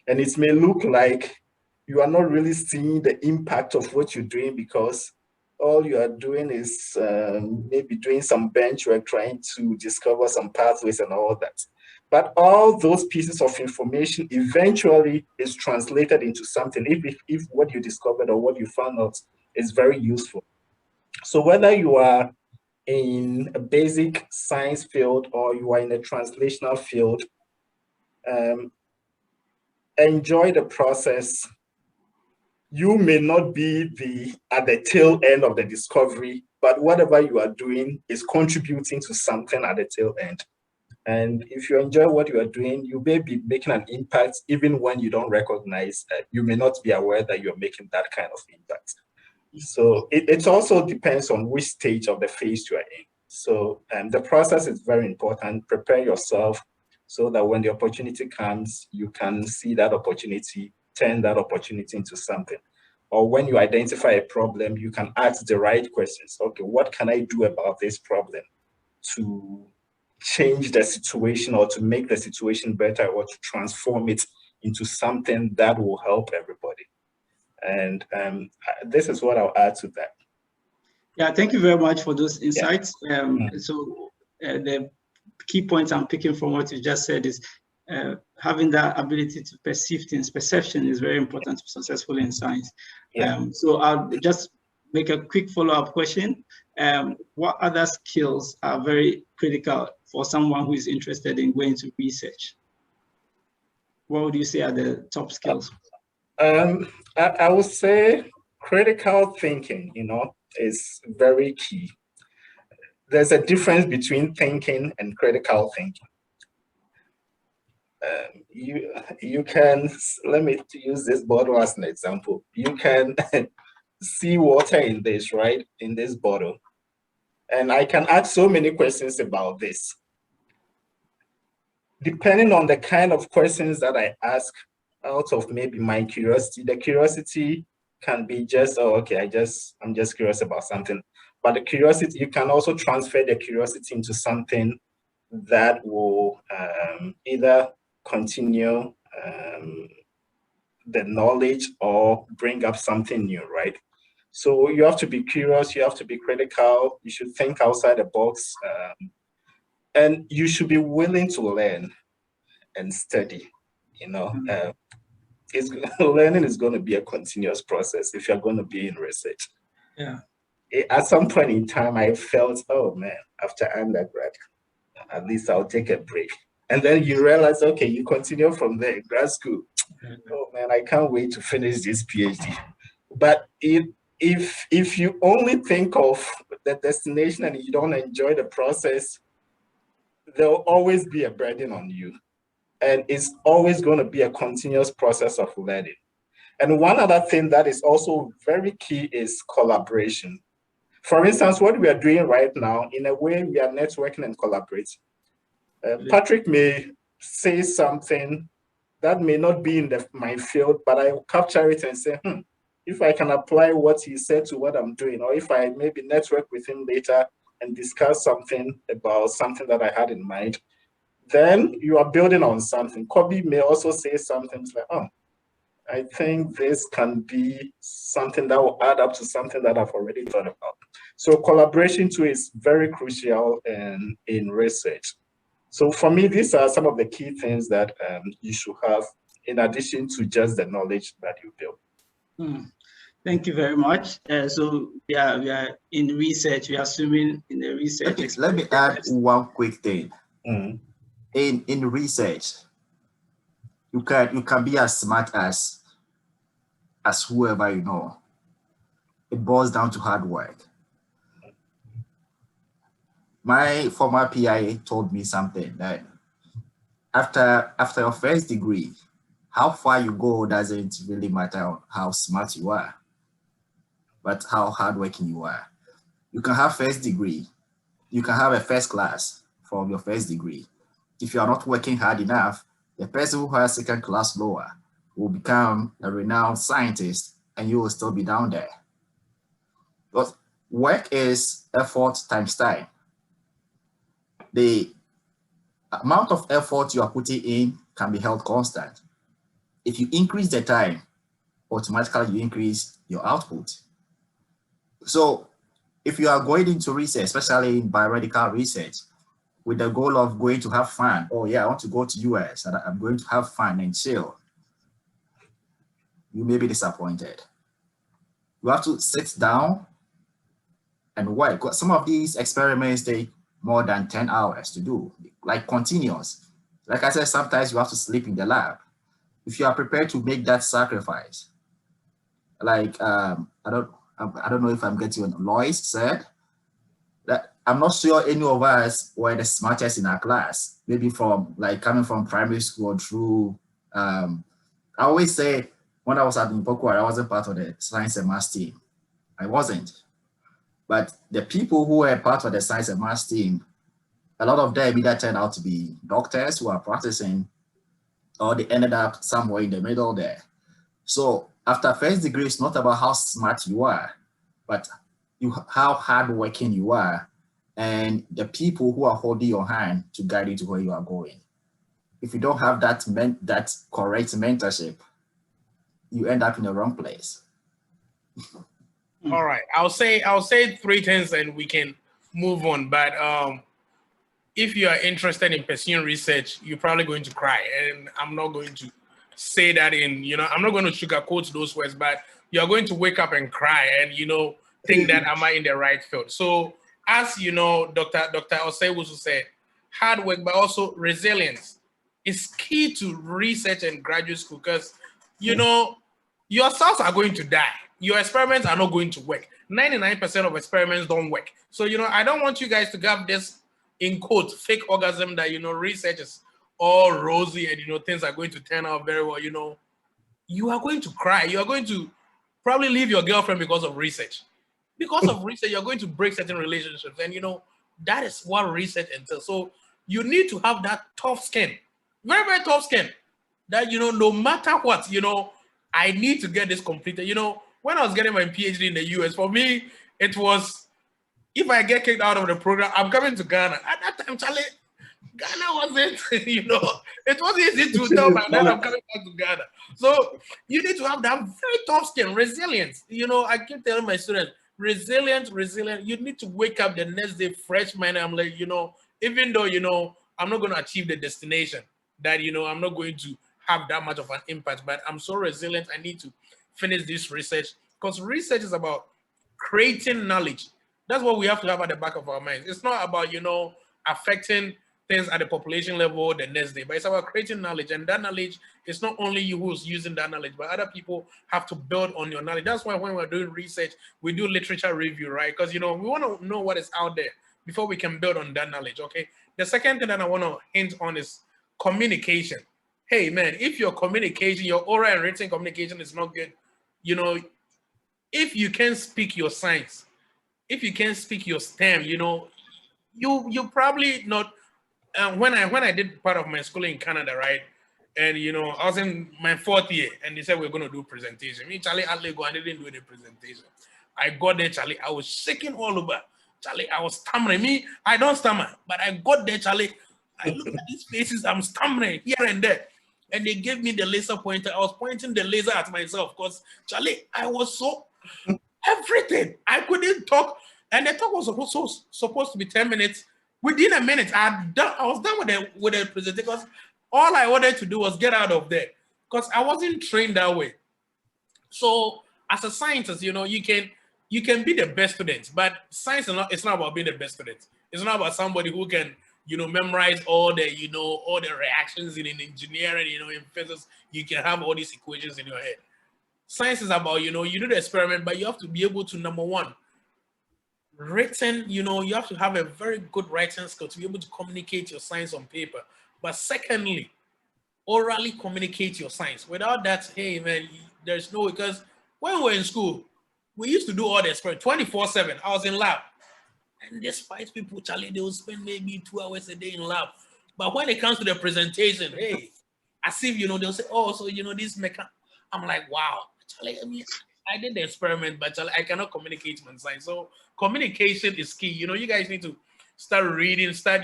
and it may look like you are not really seeing the impact of what you're doing because all you are doing is maybe doing some bench work, trying to discover some pathways and all that. But all those pieces of information eventually is translated into something if what you discovered or what you found out is very useful. So whether you are in a basic science field or you are in a translational field, enjoy the process. You may not be at the tail end of the discovery, but whatever you are doing is contributing to something at the tail end. And if you enjoy what you are doing, you may be making an impact even when you don't recognize, you may not be aware that you're making that kind of impact. So it also depends on which stage of the phase you are in. So the process is very important. Prepare yourself so that when the opportunity comes, you can see that opportunity, turn that opportunity into something. Or when you identify a problem, you can ask the right questions. Okay, what can I do about this problem to change the situation or to make the situation better or to transform it into something that will help everybody? And this is what I'll add to that. Yeah, thank you very much for those insights. So the key points I'm picking from what you just said is having that ability to perceive things. Perception is very important to be successful in science. So I'll just make a quick follow-up question. What other skills are very critical for someone who is interested in going to research? What would you say are the top skills? I would say critical thinking, is very key. There's a difference between thinking and critical thinking. You can, let me use this bottle as an example. You can see water in this, right? In this bottle. And I can ask so many questions about this. Depending on the kind of questions that I ask out of maybe my curiosity, the curiosity can be just, oh, okay, I'm just curious about something. But the curiosity, you can also transfer the curiosity into something that will either continue the knowledge or bring up something new, right? So you have to be curious, you have to be critical, you should think outside the box, and you should be willing to learn and study, learning is going to be a continuous process if you're going to be in research. Yeah. At some point in time, I felt, oh man, after undergrad, at least I'll take a break. And then you realize, okay, you continue from there, grad school. Oh man, I can't wait to finish this PhD. But if you only think of the destination and you don't enjoy the process, there will always be a burden on you. And it's always going to be a continuous process of learning. And one other thing that is also very key is collaboration. For instance, what we are doing right now, in a way, we are networking and collaborating. Patrick may say something that may not be in my field, but I will capture it and say, if I can apply what he said to what I'm doing, or if I maybe network with him later and discuss something about something that I had in mind, then you are building on something. Kobe may also say something like, oh, I think this can be something that will add up to something that I've already thought about. So collaboration too is very crucial in research. So for me, these are some of the key things that you should have in addition to just the knowledge that you build. Thank you very much. So we are in research. We are assuming in the research. Let me add one quick thing. In research, you can be as smart as whoever you know. It boils down to hard work. My former PI told me something that after your first degree, how far you go doesn't really matter how smart you are, but how hardworking you are. You can have first degree, you can have a first class from your first degree. If you are not working hard enough, the person who has second class lower will become a renowned scientist and you will still be down there. But work is effort times time. The amount of effort you are putting in can be held constant. If you increase the time, automatically you increase your output. So if you are going into research, especially in biomedical research, with the goal of going to have fun, oh yeah, I want to go to US and I'm going to have fun and chill, you may be disappointed. You have to sit down and work. Some of these experiments take more than 10 hours to do, like continuous. Like I said, sometimes you have to sleep in the lab. If you are prepared to make that sacrifice, like I don't know if I'm getting what Lois said, that I'm not sure any of us were the smartest in our class, maybe from like coming from primary school through, I always say when I was at Mpoko, I wasn't part of the science and maths team. I wasn't. But the people who were part of the science and maths team, a lot of them either turned out to be doctors who are practicing, or they ended up somewhere in the middle there. So after first degree, it's not about how smart you are, but how hardworking you are, and the people who are holding your hand to guide you to where you are going. If you don't have that correct mentorship, you end up in the wrong place. All right, I'll say 3 things and we can move on. But if you are interested in pursuing research, you're probably going to cry, and I'm not going to say that I'm not going to sugarcoat those words, but you're going to wake up and cry and think that am I in the right field? So as Dr. Oselusu said, hard work, but also resilience is key to research and graduate school, because your cells are going to die. Your experiments are not going to work. 99% of experiments don't work. So I don't want you guys to have this, in quote, fake orgasm that research is all rosy and things are going to turn out very well. You are going to cry. You are going to probably leave your girlfriend because of research. Because of research, you're going to break certain relationships, and that is what research entails. So you need to have that tough skin, very, very tough skin, that no matter what, I need to get this completed. When I was getting my PhD in the US, for me, it was, if I get kicked out of the program, I'm coming to Ghana. At that time, Charlie, Ghana wasn't, it wasn't easy to tell my dad I'm coming back to Ghana. So you need to have that very tough skin, resilience. I keep telling my students, resilient. You need to wake up the next day fresh, man. I'm like, even though, I'm not going to achieve the destination, that, I'm not going to have that much of an impact, but I'm so resilient. I need to finish this research, because research is about creating knowledge. That's what we have to have at the back of our minds. It's not about, affecting things at the population level the next day, but it's about creating knowledge. And that knowledge is not only you who's using that knowledge, but other people have to build on your knowledge. That's why when we're doing research, we do literature review, right? Because, we want to know what is out there before we can build on that knowledge, okay? The second thing that I want to hint on is communication. Hey, man, if your communication, your oral and written communication is not good, if you can't speak your science, if you can't speak your STEM, you probably not. When I did part of my schooling in Canada, right, and I was in my 4th year, and they said we're going to do presentation. Me, Charlie, I didn't do the presentation. I got there, Charlie. I was shaking all over. Charlie, I was stammering. Me, I don't stammer, but I got there, Charlie. I look at these faces, I'm stammering here and there. And they gave me the laser pointer. I was pointing the laser at myself because, Charlie, I was so everything. I couldn't talk. And the talk was supposed to be 10 minutes. Within a minute, I was done with the presentation, because all I wanted to do was get out of there, because I wasn't trained that way. So as a scientist, you can be the best student, but science it's not about being the best student. It's not about somebody who can memorize all the reactions in engineering, in physics. You can have all these equations in your head. Science is about, you do the experiment, but you have to be able to, number one, written, you have to have a very good writing skill to be able to communicate your science on paper. But secondly, orally communicate your science. Without that, hey man, there's no, because when we were in school, we used to do all the experiments 24/7. I was in lab. And despite people, Charlie, they will spend maybe 2 hours a day in lab. But when it comes to the presentation, hey, as if, they'll say, oh, so, this mechanism. I'm like, wow, Charlie, I did the experiment, but Charlie, I cannot communicate my science. So communication is key. You guys need to start reading, start,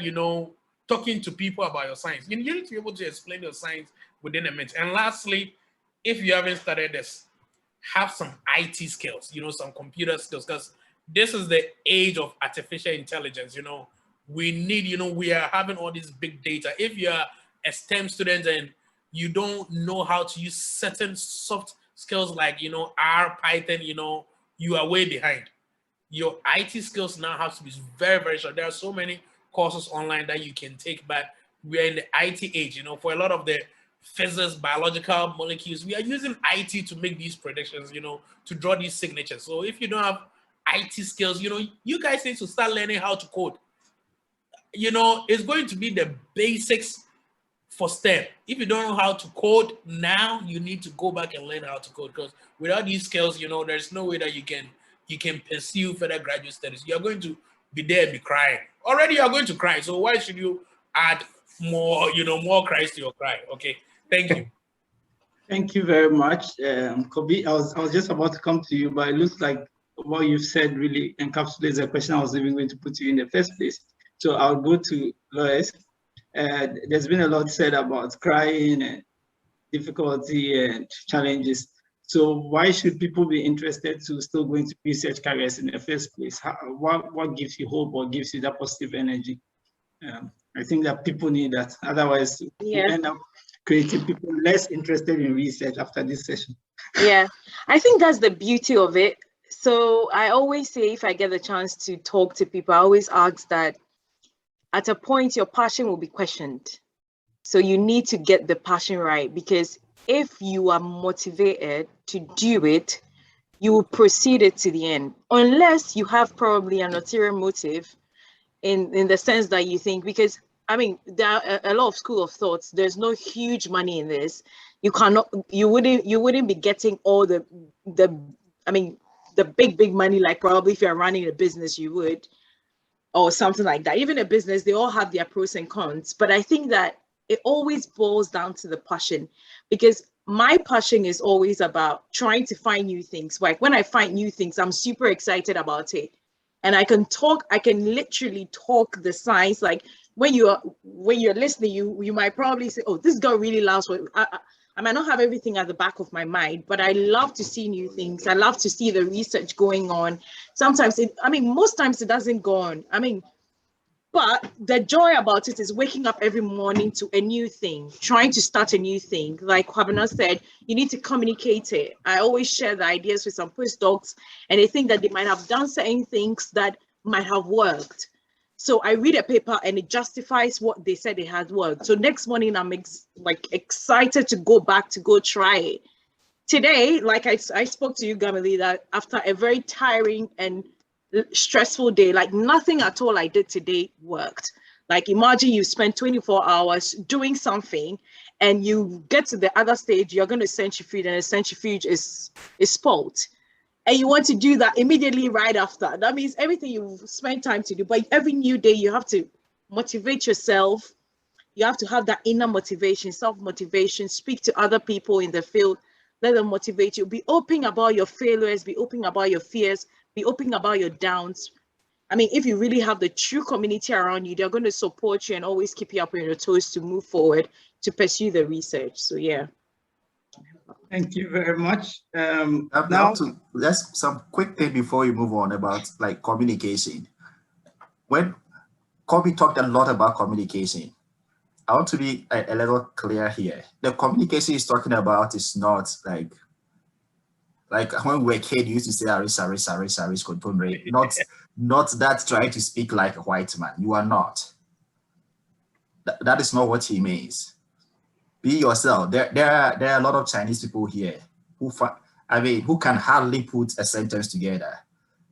talking to people about your science. You need to be able to explain your science within a minute. And lastly, if you haven't started this, have some IT skills, some computer skills, because this is the age of artificial intelligence. We need, we are having all this big data. If you're a STEM student and you don't know how to use certain soft skills like, R, Python, you are way behind. Your IT skills now have to be very, very short. There are so many courses online that you can take, but we are in the IT age, for a lot of the physics, biological molecules, we are using IT to make these predictions, to draw these signatures. So if you don't have IT skills. You know, you guys need to start learning how to code. You know, it's going to be the basics for STEM. If you don't know how to code now, you need to go back and learn how to code, because without these skills, you know, there's no way that you can pursue further graduate studies. You're going to be there and be crying. Already you're going to cry. So why should you add more, you know, more cries to your cry? Okay. Thank you. Thank you very much, Kobe. I was just about to come to you, but it looks like what you've said really encapsulates the question I was even going to put to you in the first place. So I'll go to Lois. There's been a lot said about crying and difficulty and challenges. So why should people be interested to still go into research careers in the first place? What gives you hope or gives you that positive energy? I think that people need that. Otherwise, we end up creating people less interested in research after this session. Yeah, I think that's the beauty of it. So I always say, if I get the chance to talk to people, I always ask that at a point, your passion will be questioned. So you need to get the passion right, because if you are motivated to do it, you will proceed it to the end, unless you have probably an ulterior motive in the sense that you think, because I mean, there are a lot of school of thoughts. There's no huge money in this. You wouldn't be getting all the big money, like probably if you're running a business, you would, or something like that. Even a business, they all have their pros and cons. But I think that it always boils down to the passion, because my passion is always about trying to find new things. Like when I find new things, I'm super excited about it. And I can literally talk the science. Like when you're listening, you might probably say, oh, this girl really loves what I might not have everything at the back of my mind, but I love to see new things. I love to see the research going on. Sometimes most times it doesn't go on. But the joy about it is waking up every morning to a new thing, trying to start a new thing. Like Kwabena said, you need to communicate it. I always share the ideas with some postdocs, and they think that they might have done certain things that might have worked. So I read a paper and it justifies what they said it had worked. So next morning, I'm excited to go back to go try it. Today, like I spoke to you, Gamali, that after a very tiring and stressful day, like nothing at all I did today worked. Like imagine you spend 24 hours doing something and you get to the other stage, you're going to centrifuge, and a centrifuge is spoiled. And you want to do that immediately right after. That means everything you spend time to do, but every new day you have to motivate yourself. You have to have that inner motivation, self-motivation, speak to other people in the field, let them motivate you. Be open about your failures, be open about your fears, be open about your downs. If you really have the true community around you, they're going to support you and always keep you up on your toes to move forward, to pursue the research. So yeah. Thank you very much. Let's some quick thing before you move on about like communication. When Kobe talked a lot about communication, I want to be a little clear here. The communication he's talking about is not like when we were kids, you used to say, not that trying to speak like a white man. You are not. That is not what he means. Be yourself. There are a lot of Chinese people here who can hardly put a sentence together,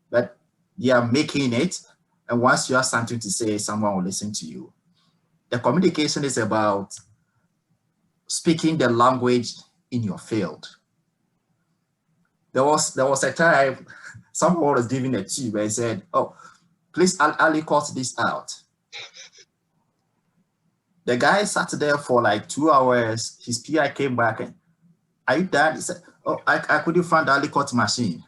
but they are making it. And once you have something to say, someone will listen to you. The communication is about speaking the language in your field. There was a time someone was giving a tube and said, "Oh, please Ali cut this out." The guy sat there for like 2 hours. His PI came back and, "Are you done?" He said, "Oh, I couldn't find the Ali cut machine."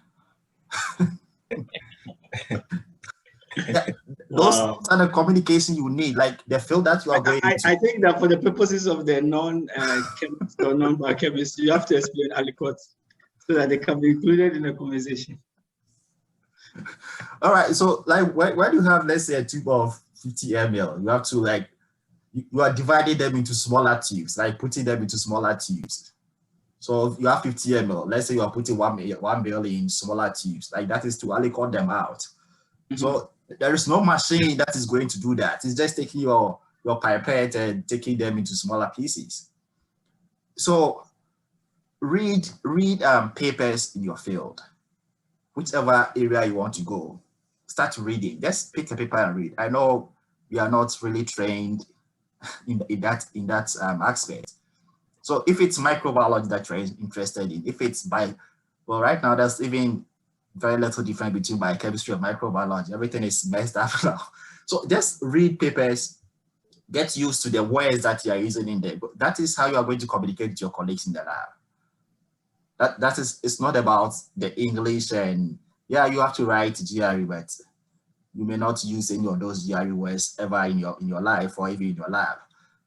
Those kind of communication you need, like the field that you are going into. I think that for the purposes of the non-chemist or non-biochemist, you have to explain aliquot so that they can be included in the conversation. All right, so like when you have, let's say, a tube of 50 ml, you have to you are dividing them into smaller tubes, like putting them into smaller tubes. So you have 50 ml, let's say you are putting 1 ml in smaller tubes, like that is to aliquot them out. Mm-hmm. So there is no machine that is going to do that. It's just taking your pipette and taking them into smaller pieces. So read papers in your field. whichever area you want to go, start reading. Just pick a paper and read. I know we are not really trained in that aspect. So if it's microbiology that you're interested in, if it's well, right now there's even very little difference between biochemistry and microbiology. Everything is messed up now. So just read papers, get used to the words that you are using in there. That is how you are going to communicate with your colleagues in the lab. It's not about the English, and yeah, you have to write GRE, but you may not use any of those GRE words ever in your life or even in your lab.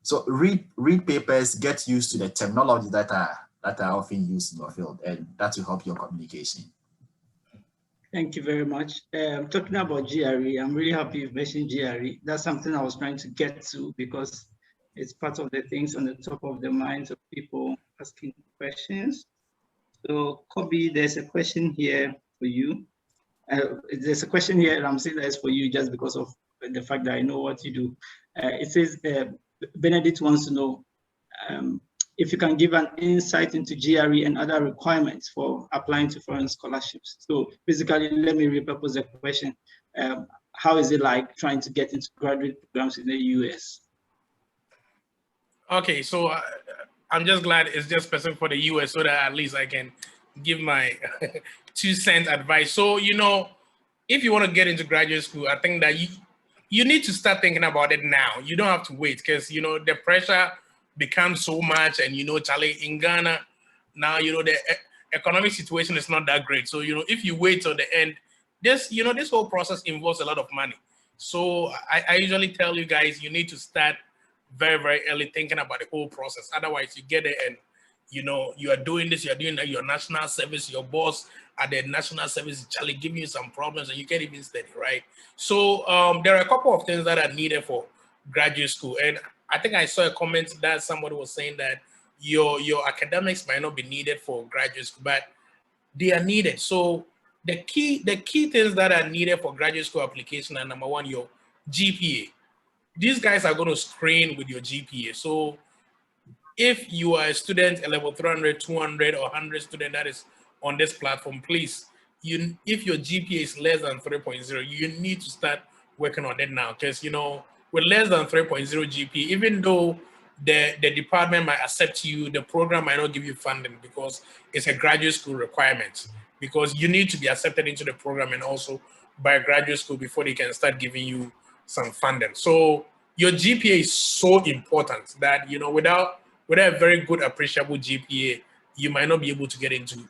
So read papers, get used to the terminology that are often used in your field, and that will help your communication. Thank you very much. Talking about GRE, I'm really happy you've mentioned GRE. That's something I was trying to get to because it's part of the things on the top of the minds of people asking questions. So Kobe, there's a question here for you. There's a question here, and I'm saying that it's for you just because of the fact that I know what you do. It says, Benedict wants to know if you can give an insight into GRE and other requirements for applying to foreign scholarships. So basically, let me repurpose the question. How is it like trying to get into graduate programs in the US? Okay, so I'm just glad it's just specific for the US so that at least I can give my 2-cent advice. So, if you want to get into graduate school, I think that you need to start thinking about it now. You don't have to wait because, the pressure becomes so much. And, Charlie, in Ghana, now, the economic situation is not that great. So, if you wait till the end, this whole process involves a lot of money. So I usually tell you guys, you need to start very, very early thinking about the whole process. Otherwise, you get it and, you are doing this, you're doing that, your national service, your boss at the national service, Charlie, giving you some problems and you can't even study, right? So there are a couple of things that are needed for graduate school. And I think I saw a comment that somebody was saying that your academics might not be needed for graduate school, but they are needed. So the key things that are needed for graduate school application are, number one, your GPA. These guys are going to screen with your GPA. So if you are a student, a level 300, 200, or 100 student that is on this platform, please, if your GPA is less than 3.0, you need to start working on it now. Because, with less than 3.0 GPA, even though the department might accept you, the program might not give you funding because it's a graduate school requirement. Because you need to be accepted into the program and also by graduate school before they can start giving you some funding. So your GPA is so important that, without a very good appreciable GPA, you might not be able to get into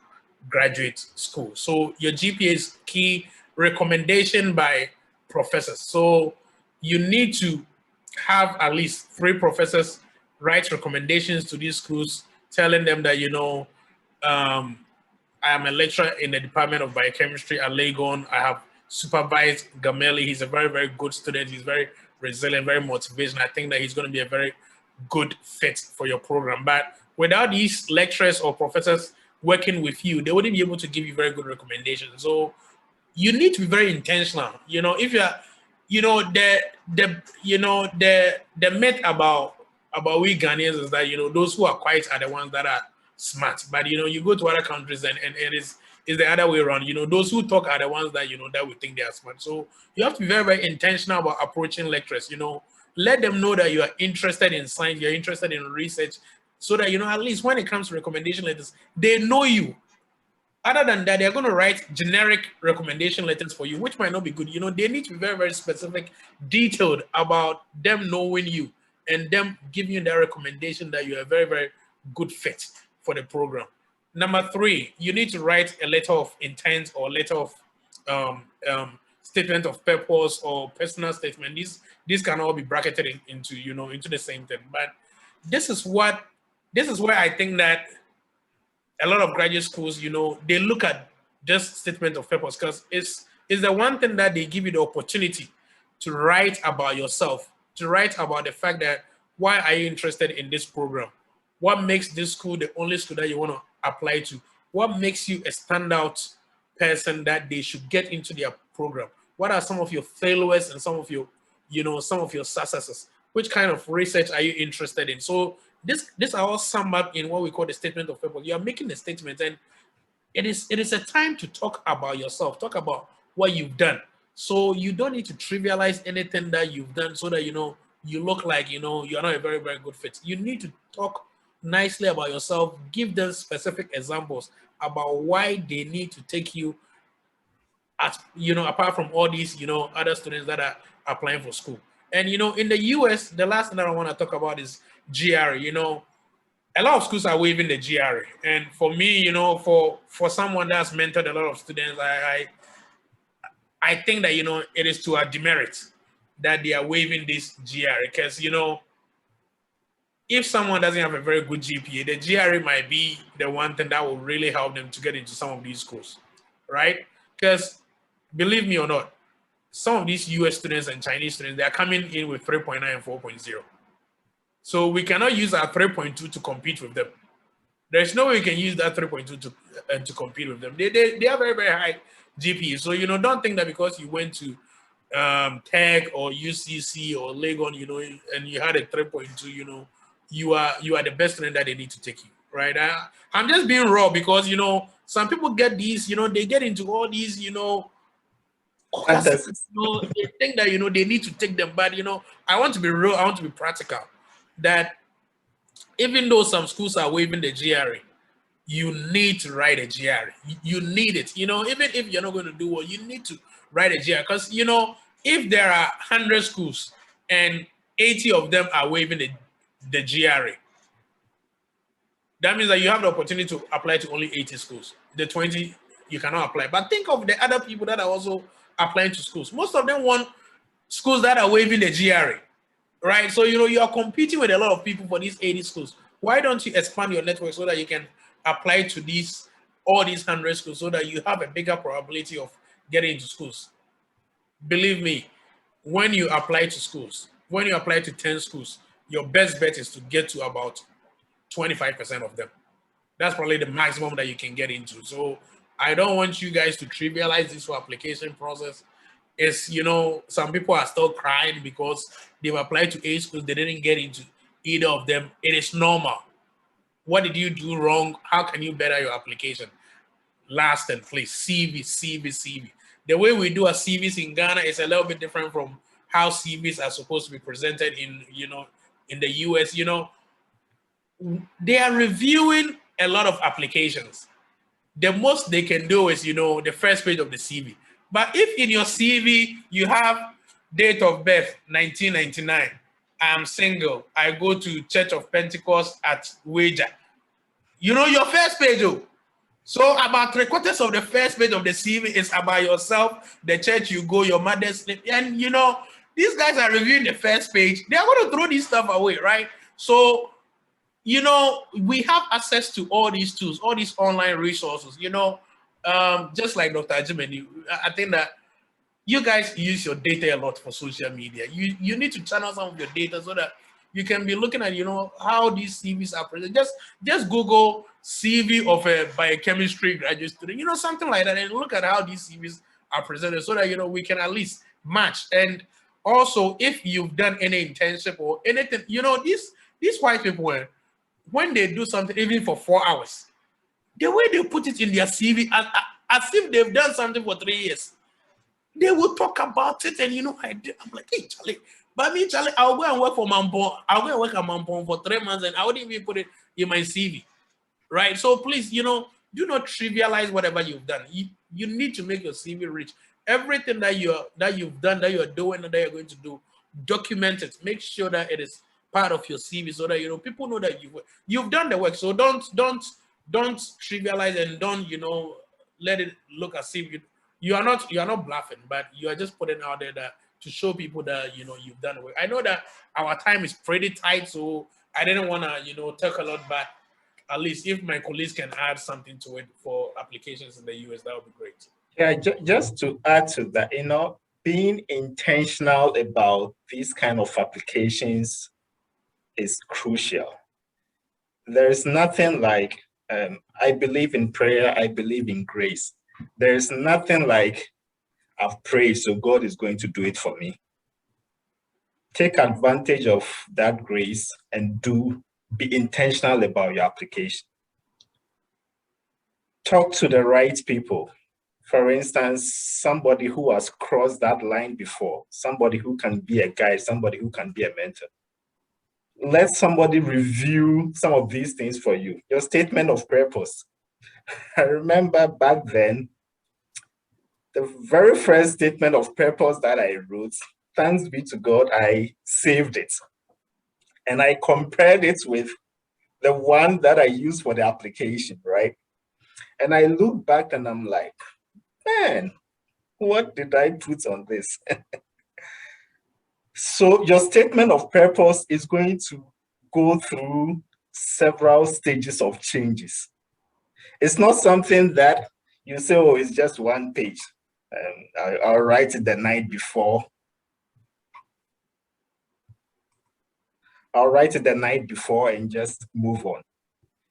graduate school. So your GPA is key. Recommendation by professors. So you need to have at least 3 professors write recommendations to these schools, telling them that, I am a lecturer in the Department of Biochemistry at Legon. I have supervised Gameli. He's a very, very good student. He's very resilient, very motivational. I think that he's going to be a very good fit for your program. But without these lecturers or professors working with you, they wouldn't be able to give you very good recommendations. So you need to be very intentional. If you are, the myth about we Ghanaians is that, those who are quiet are the ones that are smart. But, you go to other countries and it is the other way around. Those who talk are the ones that, that we think they are smart. So you have to be very, very intentional about approaching lecturers. Let them know that you are interested in science, you're interested in research, so that, at least when it comes to recommendation letters, they know you. Other than that, they're going to write generic recommendation letters for you, which might not be good. They need to be very, very specific, detailed about them knowing you and them giving you that recommendation that you're a very, very good fit for the program. Number 3, you need to write a letter of intent or letter of statement of purpose or personal statement. These can all be bracketed into the same thing. But this is where I think that a lot of graduate schools, they look at just statement of purpose because it's the one thing that they give you the opportunity to write about yourself, to write about the fact that why are you interested in this program? What makes this school the only school that you want to apply to? What makes you a standout person that they should get into their program? What are some of your failures and some of your successes? Which kind of research are you interested in? So this are all summed up in what we call the statement of purpose. You are making a statement, and it is a time to talk about yourself, talk about what you've done. So you don't need to trivialize anything that you've done so that, you look like, you're not a very, very good fit. You need to talk nicely about yourself, give them specific examples about why they need to take you as, apart from all these, other students that are applying for school. And, in the US, the last thing that I want to talk about is GRE. A lot of schools are waiving the GRE. And for me, for someone that's mentored a lot of students, I think that, it is to our demerit that they are waiving this GRE. Because, if someone doesn't have a very good GPA, the GRE might be the one thing that will really help them to get into some of these schools, right? Because believe me or not, some of these US students and Chinese students, they are coming in with 3.9 and 4.0. So we cannot use our 3.2 to compete with them. There's no way we can use that 3.2 to compete with them. They have very, very high GPA. So, don't think that because you went to Tech or UCC or Legon, and you had a 3.2, you are the best student that they need to take you, right? I'm just being raw because, some people get these, they get into all these, they think that, they need to take them. But, I want to be real. I want to be practical. That even though some schools are waiving the GRE, you need to write a GRE. You need it. Even if you're not going to do well, you need to write a GRE. Because, if there are 100 schools and 80 of them are waiving the GRE, that means that you have the opportunity to apply to only 80 schools. The 20, you cannot apply. But think of the other people that are also applying to schools. Most of them want schools that are waiving the GRE, right? So, you are competing with a lot of people for these 80 schools. Why don't you expand your network so that you can apply to all these 100 schools so that you have a bigger probability of getting into schools? Believe me, when you apply to schools, when you apply to 10 schools, your best bet is to get to about 25% of them. That's probably the maximum that you can get into. So I don't want you guys to trivialize this whole application process. It's, some people are still crying because they've applied to 8 schools, they didn't get into either of them. It is normal. What did you do wrong? How can you better your application? Last and please, CV. The way we do our CVs in Ghana is a little bit different from how CVs are supposed to be presented in, in the US. They are reviewing a lot of applications. The most they can do is, the first page of the CV. But if in your CV you have date of birth 1999, I'm single, I go to Church of Pentecost at Wager, your first page. So about 3/4 of the first page of the CV is about yourself, the church you go, your mother's name. And these guys are reviewing the first page. They are going to throw this stuff away, right? So, we have access to all these tools, all these online resources, just like Dr. Ajimeni. I think that you guys use your data a lot for social media. You need to channel some of your data so that you can be looking at, how these CVs are presented. Just Google CV of a biochemistry graduate student, something like that, and look at how these CVs are presented so that, we can at least match. And also, if you've done any internship or anything, these white people, when they do something, even for 4 hours, the way they put it in their CV, as if they've done something for 3 years, they will talk about it. And, I'm like, hey, Charlie, but me, Charlie, I'll go and work for Mampong. I'll go and work at Mampong for 3 months, and I wouldn't even put it in my CV, right? So please, do not trivialize whatever you've done. You need to make your CV rich. Everything that you've done, that you're doing, and that you're going to do, document it. Make sure that it is part of your CV so that people know that you've done the work. So don't trivialize and don't let it look as if you are not bluffing, but you are just putting out there that to show people that you've done the work. I know that our time is pretty tight, so I didn't want to talk a lot, but at least if my colleagues can add something to it for applications in the US, that would be great. Yeah, just to add to that, being intentional about these kind of applications is crucial. There is nothing like, I believe in prayer, I believe in grace. There is nothing like, I've prayed, so God is going to do it for me. Take advantage of that grace and be intentional about your application. talk to the right people. For instance, somebody who has crossed that line before, somebody who can be a guide, somebody who can be a mentor. Let somebody review some of these things for you. Your statement of purpose. I remember back then, the very first statement of purpose that I wrote, thanks be to God, I saved it. And I compared it with the one that I used for the application, right? And I look back and I'm like, man, what did I put on this? So your statement of purpose is going to go through several stages of changes. It's not something that you say, oh, it's just one page. I'll write it the night before. I'll write it the night before and just move on.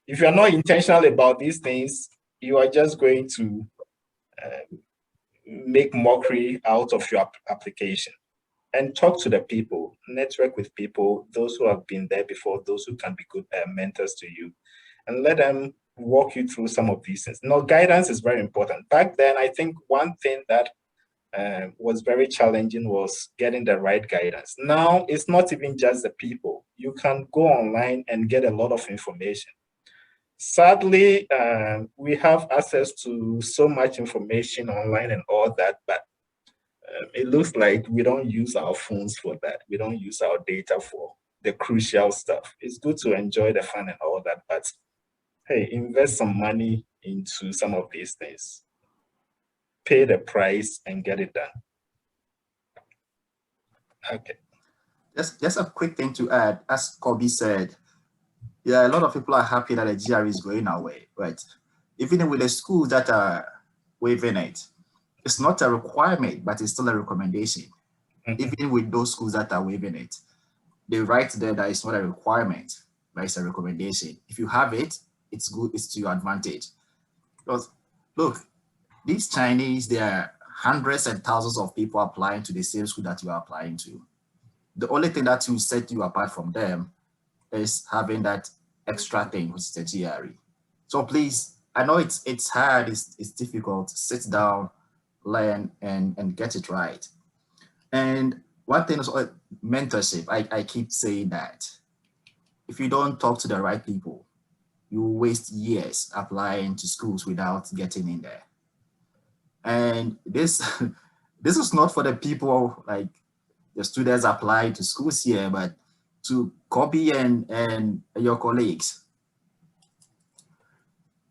If you're not intentional about these things, you are just going to make mockery out of your application. And talk to the people, network with people, those who have been there before, those who can be good mentors to you, and let them walk you through some of these things. Now, guidance is very important. Back then, I think one thing that was very challenging was getting the right guidance. Now, it's not even just the people. You can go online and get a lot of information. Sadly, we have access to so much information online and all that, but it looks like we don't use our phones for that. We don't use our data for the crucial stuff. It's good to enjoy the fun and all that, but hey, invest some money into some of these things. Pay the price and get it done. Okay. Just a quick thing to add. As Kobe said, yeah, a lot of people are happy that the GRE is going away, right? Even with the schools that are waiving it, it's not a requirement, but it's still a recommendation. Mm-hmm. Even with those schools that are waiving it, they write there that it's not a requirement, but it's a recommendation. If you have it, it's good, it's to your advantage. Because look, these Chinese, there are hundreds and thousands of people applying to the same school that you are applying to. The only thing that will set you apart from them is having that extra thing, which is the GRE. So please, I know it's hard, it's difficult. Sit down, learn, and get it right. And one thing is mentorship. I keep saying that. If you don't talk to the right people, you waste years applying to schools without getting in there. And this is not for the people like the students applying to schools here, but to Kobe and your colleagues.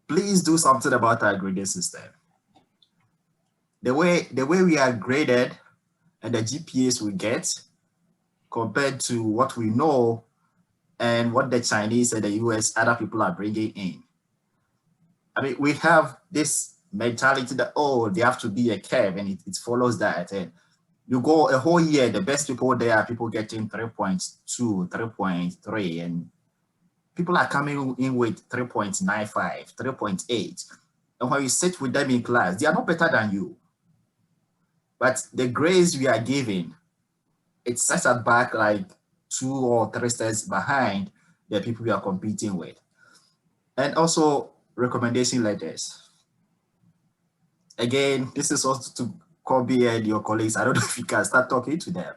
Please do something about our grading system. The way we are graded and the GPAs we get compared to what we know and what the Chinese and the US, other people are bringing in. I mean, we have this mentality that, oh, they have to be a curve and it follows that. And you go a whole year, the best people there are people getting 3.2, 3.3, and people are coming in with 3.95, 3.8. And when you sit with them in class, they are not better than you. But the grades we are giving, it sets us back like 2 or 3 steps behind the people we are competing with. And also recommendation letters. Again, this is also to Kobe and your colleagues. I don't know if you can start talking to them.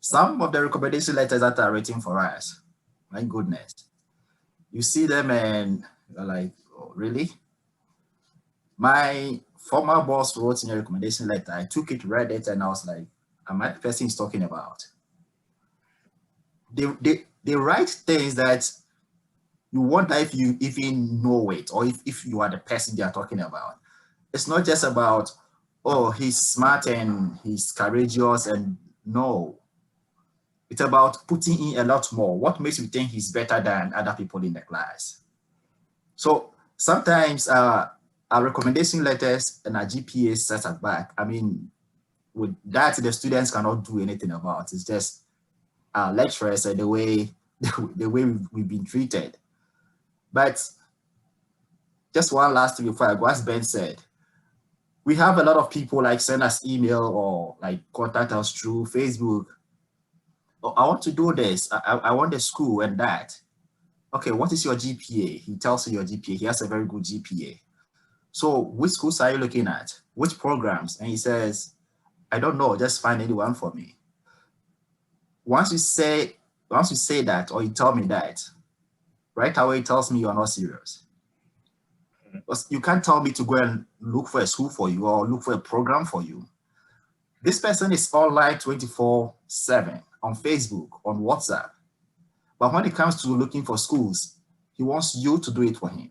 Some of the recommendation letters that are written for us, my goodness, you see them and you're like, oh, really? My former boss wrote in a recommendation letter. I took it, read it, and I was like, am I the person he's talking about? They write things that you wonder if you even know it or if you are the person they are talking about. It's not just about, oh, he's smart and he's courageous, and no. It's about putting in a lot more. What makes you think he's better than other people in the class? So sometimes our recommendation letters and our GPA set us back. I mean, with that, the students cannot do anything about. It's just our lecturers and the way we've been treated. But just one last thing before I go, as Ben said, we have a lot of people like send us email or like contact us through Facebook. Oh, I want to do this. I want the school and that. Okay, what is your GPA? He tells you your GPA. He has a very good GPA. So which schools are you looking at? Which programs? And he says, I don't know, just find anyone for me. Once you say that, or you tell me that, right away it tells me you are not serious. Because you can't tell me to go and look for a school for you or look for a program for you. This person is online 24/7 on Facebook, on WhatsApp. But when it comes to looking for schools, he wants you to do it for him.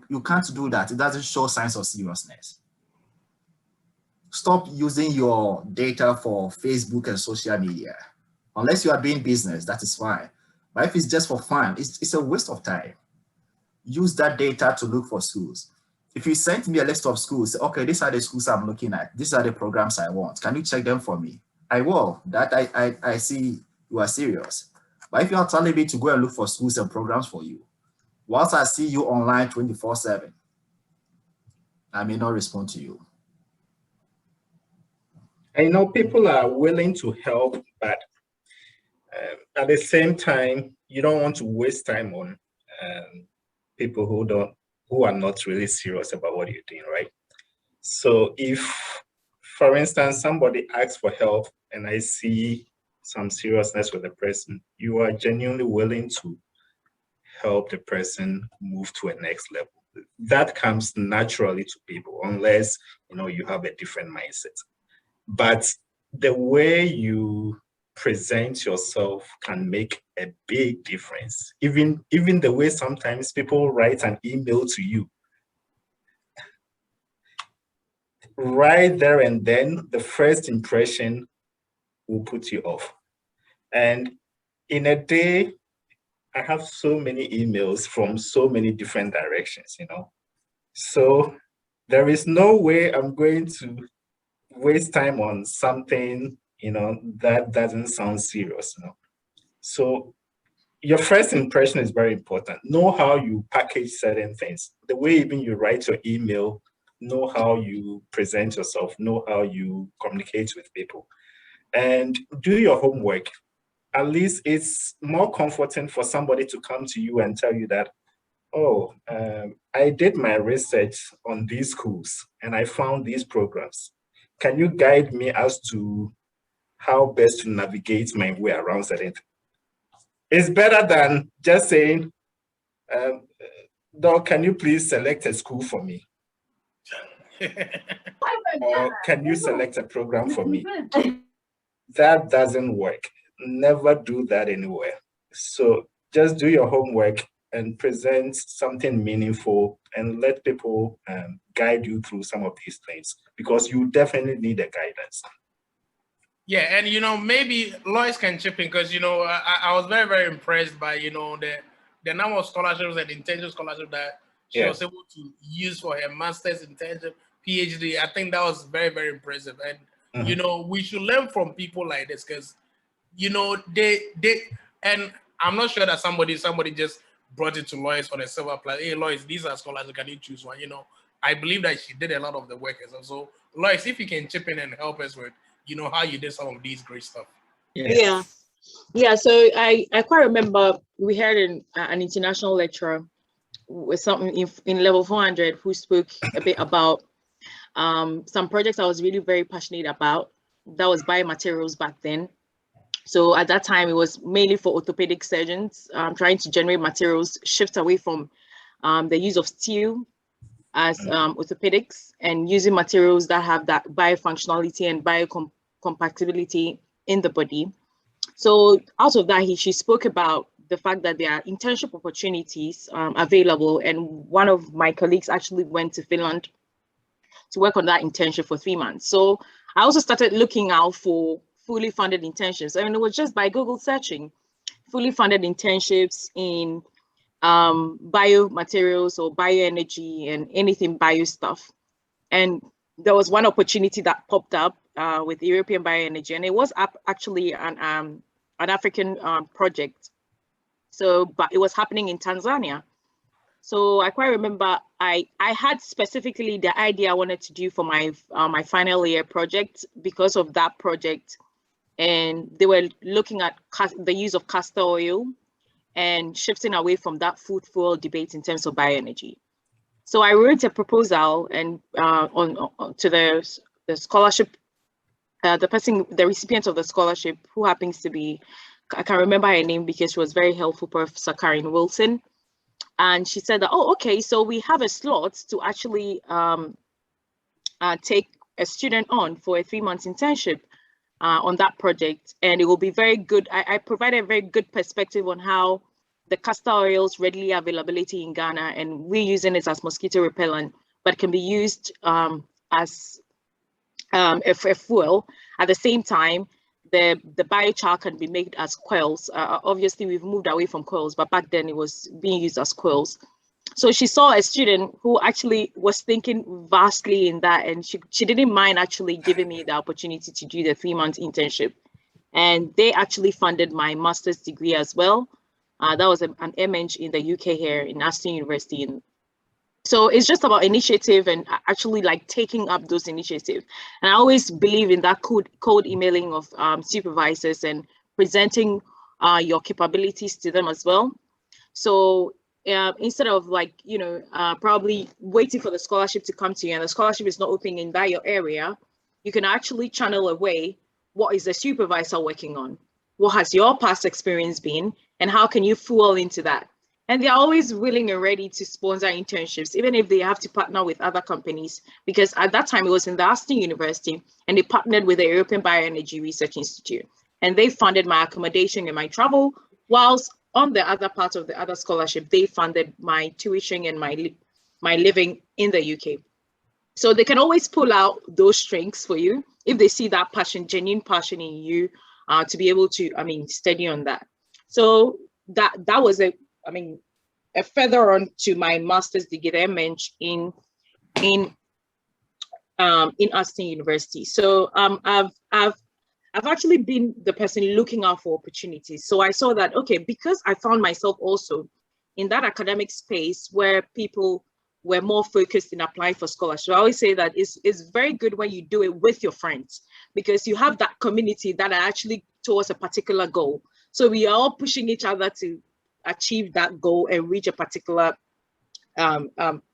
You can't do that. It doesn't show signs of seriousness. Stop using your data for Facebook and social media. Unless you are doing business, that is fine. But if it's just for fun, it's a waste of time. Use that data to look for schools. If you sent me a list of schools, okay, these are the schools I'm looking at. These are the programs I want. Can you check them for me? I will. That I see you are serious. But if you are telling me to go and look for schools and programs for you, whilst I see you online 24/7, I may not respond to you. I know people are willing to help, but at the same time, you don't want to waste time on people who are not really serious about what you're doing, right? So if, for instance, somebody asks for help and I see some seriousness with the person, you are genuinely willing to help the person move to a next level. That comes naturally to people, unless you have a different mindset. But the way you present yourself can make a big difference. Even the way sometimes people write an email to you, right there and then, the first impression will put you off. And in a day, I have so many emails from so many different directions, So there is no way I'm going to waste time on something, that doesn't sound serious, So your first impression is very important. Know how you package certain things. The way even you write your email, know how you present yourself, know how you communicate with people, and do your homework. At least it's more comforting for somebody to come to you and tell you that, oh, I did my research on these schools and I found these programs. Can you guide me as to how best to navigate my way around certain things? It's better than just saying, Doc, can you please select a school for me? Or can you select a program for me? That doesn't work. Never do that anywhere. So just do your homework and present something meaningful and let people guide you through some of these things, because you definitely need a guidance. Yeah, and maybe Lois can chip in, because I was very, very impressed by the number of scholarships and internship scholarships that she was able to use for her master's, internship, PhD. I think that was very, very impressive. And we should learn from people like this, because they and I'm not sure that somebody just brought it to Lois on a silver platter. Hey, Lois, these are scholarships. Can you choose one? I believe that she did a lot of the work. So Lois, if you can chip in and help us with how you did some of these great stuff. Yeah. So I quite remember we had an international lecturer with something in level 400 who spoke a bit about some projects I was really very passionate about. That was biomaterials back then. So at that time, it was mainly for orthopedic surgeons, trying to generate materials, shift away from the use of steel as orthopedics, and using materials that have that biofunctionality and biocompatibility in the body. So out of that, she spoke about the fact that there are internship opportunities available. And one of my colleagues actually went to Finland to work on that internship for 3 months. So I also started looking out for fully funded internships. And it was just by Google searching fully funded internships in biomaterials or bioenergy and anything bio stuff. And there was one opportunity that popped up with European Bioenergy, and it was actually an African project. So, but it was happening in Tanzania. So I quite remember I had specifically the idea I wanted to do for my my final year project because of that project, and they were looking at the use of castor oil and shifting away from that food fuel debate in terms of bioenergy. So I wrote a proposal and to the scholarship, the recipient of the scholarship, who happens to be, I can't remember her name because she was very helpful, Professor Karen Wilson. And she said that, oh, okay, so we have a slot to actually take a student on for a 3-month internship on that project. And it will be very good. I provided a very good perspective on how the castor oil's readily availability in Ghana, and we're using it as mosquito repellent, but can be used as a fuel. At the same time, the biochar can be made as coils. Obviously, we've moved away from coils, but back then it was being used as coils. So she saw a student who actually was thinking vastly in that, and she didn't mind actually giving me the opportunity to do the 3-month internship. And they actually funded my master's degree as well. That was an MNg in the UK here in Aston University. So it's just about initiative and actually like taking up those initiatives. And I always believe in that cold emailing of supervisors and presenting your capabilities to them as well. So instead of like, probably waiting for the scholarship to come to you and the scholarship is not opening in that your area, you can actually channel away what is the supervisor working on? What has your past experience been? And how can you fuel into that? And they're always willing and ready to sponsor internships, even if they have to partner with other companies, because at that time it was in the Aston University and they partnered with the European Bioenergy Research Institute. And they funded my accommodation and my travel, whilst on the other part of the other scholarship, they funded my tuition and my living in the UK. So they can always pull out those strings for you if they see that passion, genuine passion in you, to be able to, study on that. So that was a further on to my master's degree that I mentioned in Aston University. So I've actually been the person looking out for opportunities. So I saw that, okay, because I found myself also in that academic space where people were more focused in applying for scholarship. I always say that it's very good when you do it with your friends, because you have that community that are actually towards a particular goal. So we are all pushing each other to achieve that goal and reach a particular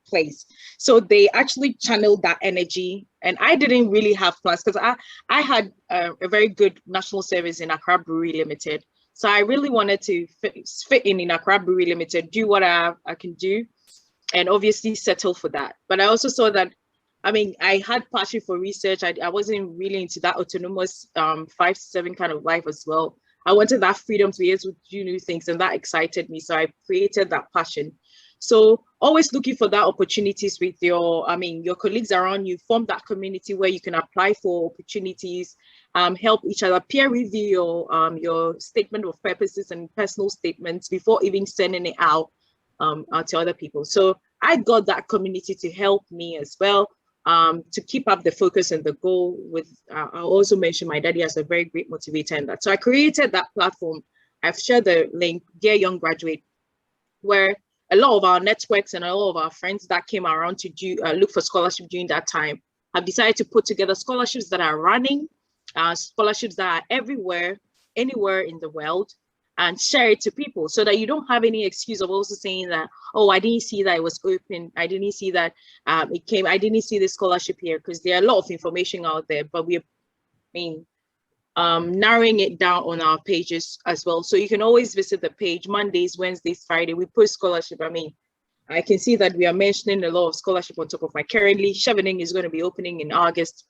place. So they actually channeled that energy, and I didn't really have plans because I had a very good national service in Accra Brewery Limited. So I really wanted to fit in Accra Brewery Limited, do what I can do, and obviously settle for that. But I also saw that, I had passion for research. I wasn't really into that autonomous 5-7 kind of life as well. I wanted that freedom to be able to do new things, and that excited me. So I created that passion. So always looking for that opportunities with your colleagues around you, form that community where you can apply for opportunities, help each other, peer review your statement of purposes and personal statements before even sending it out to other people. So I got that community to help me as well, to keep up the focus and the goal with, I also mentioned my daddy as a very great motivator in that. So I created that platform. I've shared the link, Dear Young Graduate, where a lot of our networks and a lot of our friends that came around to look for scholarship during that time have decided to put together scholarships that are running, scholarships that are everywhere, anywhere in the world, and share it to people so that you don't have any excuse of also saying that, oh, I didn't see that it was open. I didn't see that it came. I didn't see the scholarship here, because there are a lot of information out there, but we're narrowing it down on our pages as well. So you can always visit the page Mondays, Wednesdays, Friday. We post scholarship. I can see that we are mentioning a lot of scholarship on top of my currently. Chevening is going to be opening in August.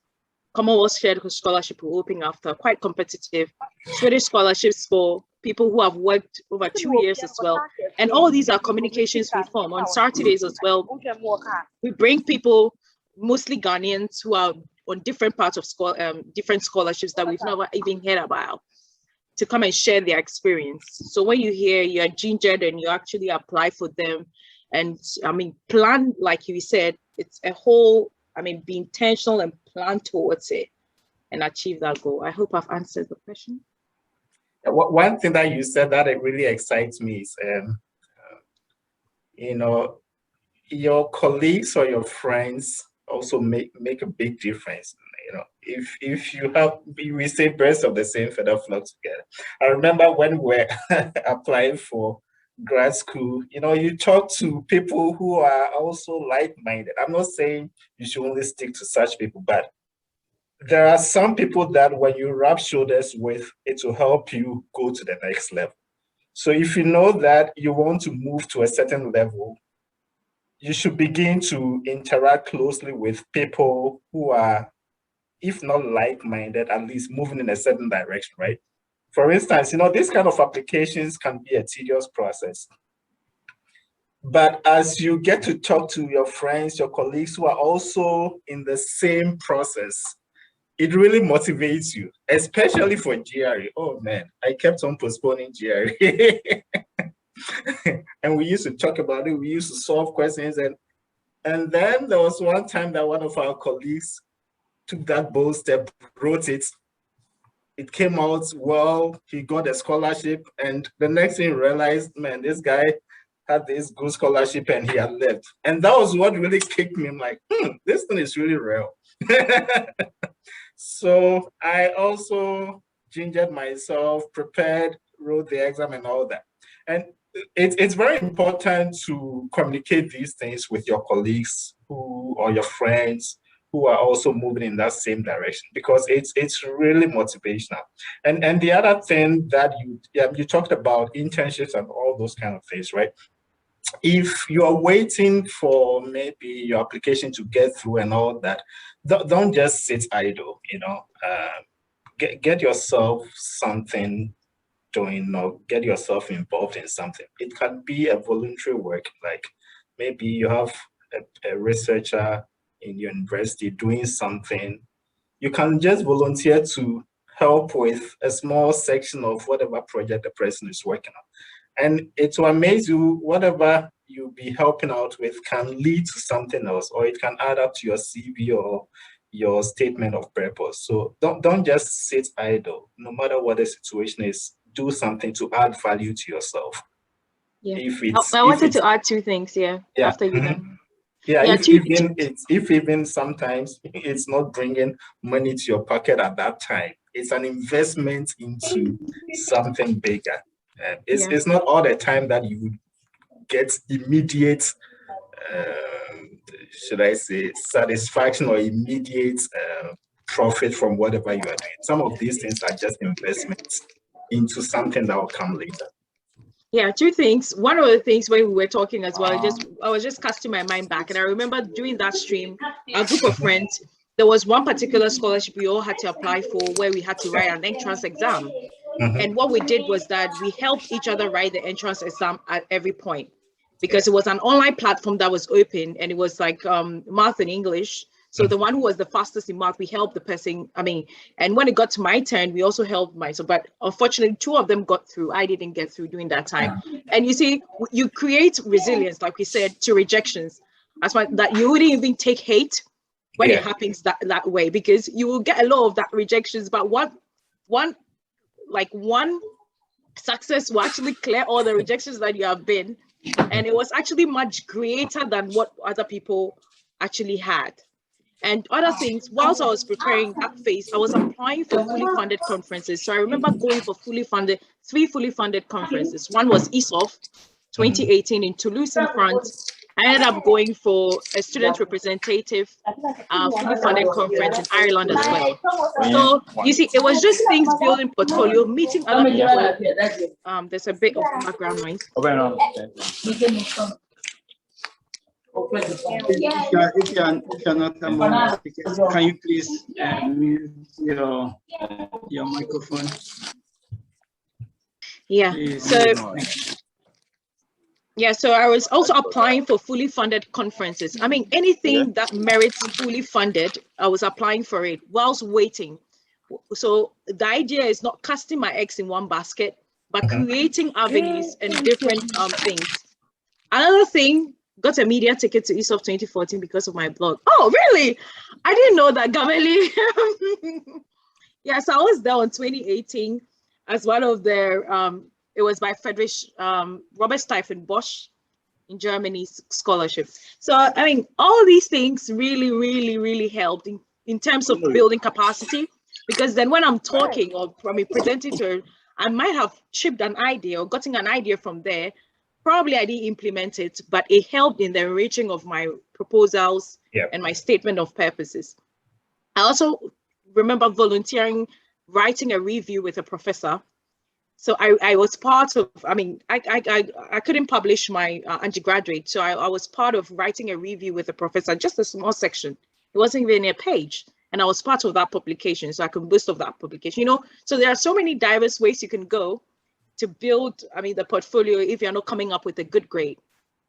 Commonwealth Shared Scholarship will open after, quite competitive. Swedish scholarships for people who have worked over 2 years as well. And all these are communications we form on Saturdays as well. We bring people, mostly Ghanaians, who are on different parts of different scholarships that we've never even heard about, to come and share their experience. So when you hear, you're gingered and you actually apply for them, and plan, like you said, it's a whole, be intentional and plan towards it and achieve that goal. I hope I've answered the question. One thing that you said that it really excites me is, your colleagues or your friends also make a big difference. If you have, we say birds of the same feather flock together. I remember when we're applying for grad school, you know, you talk to people who are also like-minded. I'm not saying you should only stick to such people, but there are some people that when you rub shoulders with, it will help you go to the next level. So if you know that you want to move to a certain level, you should begin to interact closely with people who are, if not like-minded, at least moving in a certain direction, right? For instance, you know, these kind of applications can be a tedious process. But as you get to talk to your friends, your colleagues who are also in the same process, it really motivates you, especially for GRE. Oh man, I kept on postponing GRE. And we used to talk about it. We used to solve questions. And then there was one time that one of our colleagues took that bold step, wrote it. It came out well, he got a scholarship. And the next thing you realized, man, this guy had this good scholarship and he had left. And that was what really kicked me. I'm like, this thing is really real. So I also gingered myself, prepared, wrote the exam and all that. And it's very important to communicate these things with your colleagues or your friends who are also moving in that same direction, because it's really motivational. And the other thing that you talked about internships and all those kind of things, right? If you're waiting for maybe your application to get through and all that, don't just sit idle, you know. Get yourself something doing, or get yourself involved in something. It can be a voluntary work, like maybe you have a researcher in your university doing something. You can just volunteer to help with a small section of whatever project the person is working on. And it will amaze you, whatever you'll be helping out with can lead to something else, or it can add up to your CV or your statement of purpose. So don't just sit idle. No matter what the situation is, do something to add value to yourself. Yeah. I wanted to add two things, after you're done. Yeah, if even sometimes it's not bringing money to your pocket at that time, it's an investment into something bigger. It's not all the time that you would get immediate, should I say, satisfaction or immediate profit from whatever you are doing. Some of these things are just investments into something that will come later. Yeah, two things. One of the things when we were talking as well, I was just casting my mind back, and I remember during that stream, a group of friends, there was one particular scholarship we all had to apply for where we had to write an entrance exam. And what we did was that we helped each other write the entrance exam at every point, because it was an online platform that was open, and it was like math and English. So the one who was the fastest in math, we helped the person. And when it got to my turn, we also helped myself. But unfortunately, two of them got through. I didn't get through during that time. And you see, you create resilience, like we said, to rejections. As much that you wouldn't even take hate when it happens that way, because you will get a lot of that rejections. But one success will actually clear all the rejections that you have been. And it was actually much greater than what other people actually had. And other things, whilst I was preparing that phase, I was applying for fully funded conferences. So I remember going for three fully funded conferences. One was ESOF 2018 in Toulouse in France. I ended up going for a student representative fully funded conference in Ireland as well. So you see, it was just things building portfolio, meeting other people. There's a bit of background noise. If you're not among the speakers, can you please mute your microphone? Yeah. Please. So I was also applying for fully funded conferences. Anything that merits fully funded, I was applying for it whilst waiting. So the idea is not casting my eggs in one basket, but creating avenues and different things. Another thing, got a media ticket to ESOF 2014 because of my blog. Oh, really? I didn't know that, Gameli. So I was there in 2018 as one of the, it was by Friedrich Robert Stephen Bosch in Germany's scholarship. So, all these things really, really, really helped in terms of building capacity, because then when I'm talking or presenting to her, I might have chipped an idea or gotten an idea from there, probably I didn't implement it, but it helped in the enriching of my proposals and my statement of purposes. I also remember volunteering, writing a review with a professor. So I was part of, I mean, I couldn't publish my undergraduate. So I was part of writing a review with a professor, just a small section. It wasn't even a page. And I was part of that publication. So I could boast of that publication, you know. So there are so many diverse ways you can go to build, I mean, the portfolio if you're not coming up with a good grade,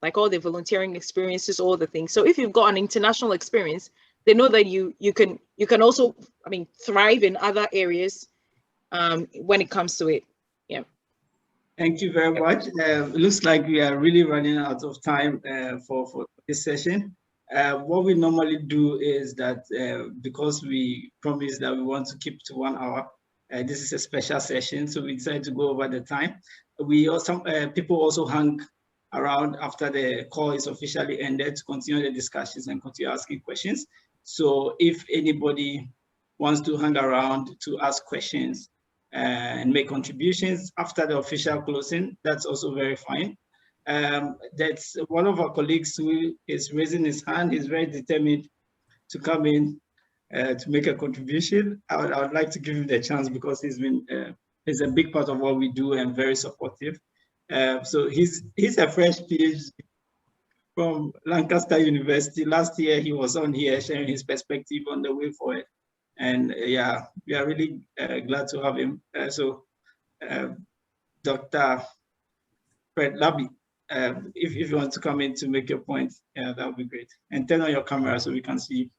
like all the volunteering experiences, all the things. So if you've got an international experience, they know that you can also, I mean, thrive in other areas when it comes to it. Yeah. Thank you very much. It looks like we are really running out of time for this session. What we normally do is that because we promised that we want to keep to 1 hour, this is a special session, so we decided to go over the time. We also people also hang around after the call is officially ended to continue the discussions and continue asking questions. So if anybody wants to hang around to ask questions and make contributions after the official closing, that's also very fine. That's one of our colleagues who is raising his hand. He's very determined to come in to make a contribution. I would like to give him the chance because he's a big part of what we do and very supportive. So he's a fresh PhD from Lancaster University. Last year he was on here sharing his perspective on the way forward. And yeah, we are really glad to have him. Dr. Fred Labby, if you want to come in to make your point, yeah, that would be great. And turn on your camera so we can see you.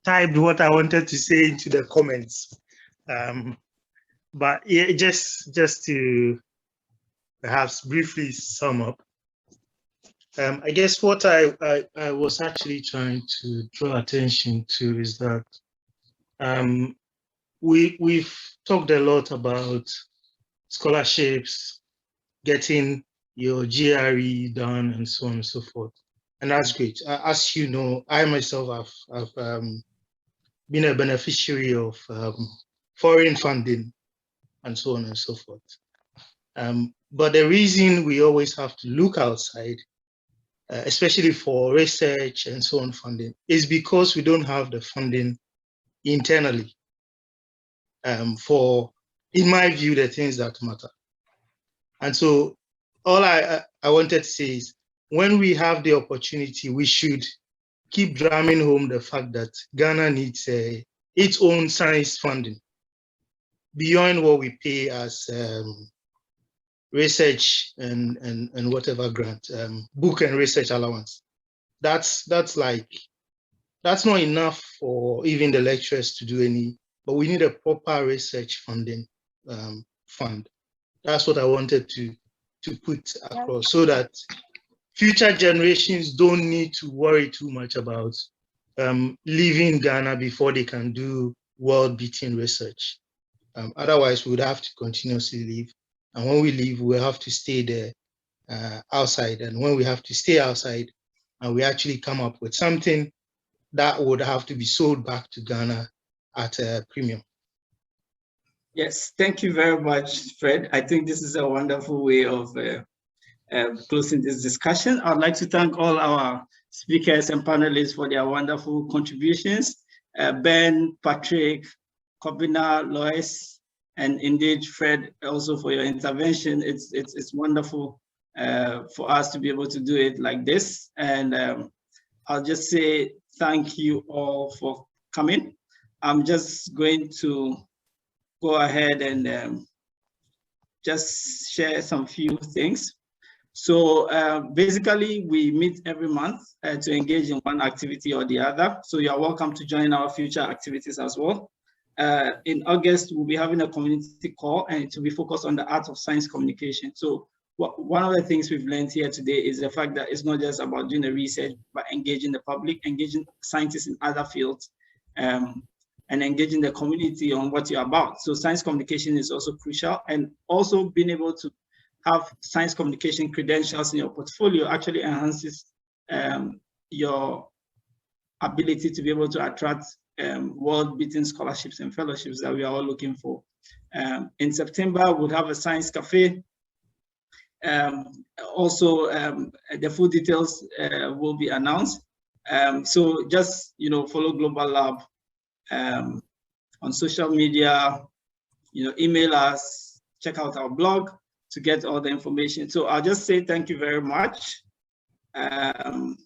Typed what I wanted to say into the comments, but yeah, just to perhaps briefly sum up. I guess what I was actually trying to draw attention to is that we've talked a lot about scholarships, getting your GRE done, and so on and so forth, and that's great. As you know, I myself have been a beneficiary of foreign funding and so on and so forth. But the reason we always have to look outside, especially for research and so on funding, is because we don't have the funding internally for, in my view, the things that matter. And so all I wanted to say is, when we have the opportunity, we should keep drumming home the fact that Ghana needs its own science funding beyond what we pay as research and whatever grant, book and research allowance. That's not enough for even the lecturers to do any, but we need a proper research funding fund. That's what I wanted to put across, so that future generations don't need to worry too much about leaving Ghana before they can do world-beating research. Otherwise, we would have to continuously leave. And when we leave, we'll have to stay there outside. And when we have to stay outside, and we actually come up with something that would have to be sold back to Ghana at a premium. Yes, thank you very much, Fred. I think this is a wonderful way of closing this discussion. I'd like to thank all our speakers and panelists for their wonderful contributions. Ben, Patrick, Kwabena, Lois, and indeed Fred, also for your intervention. It's wonderful for us to be able to do it like this. And I'll just say thank you all for coming. I'm just going to go ahead and just share some few things. So basically, we meet every month to engage in one activity or the other. So you're welcome to join our future activities as well. In August, we'll be having a community call, and it will be focused on the art of science communication. So one of the things we've learned here today is the fact that it's not just about doing the research, but engaging the public, engaging scientists in other fields, and engaging the community on what you're about. So science communication is also crucial, and also being able to have science communication credentials in your portfolio actually enhances your ability to be able to attract world-beating scholarships and fellowships that we are all looking for In September, we'll have a science cafe. Also, the full details will be announced. So just, follow Global Lab on social media, email us, check out our blog to get all the information. So I'll just say thank you very much and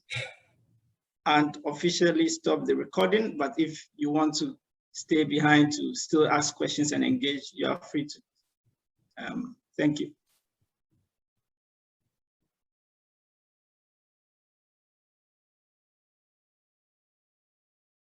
officially stop the recording. But if you want to stay behind to still ask questions and engage, you are free to. Thank you.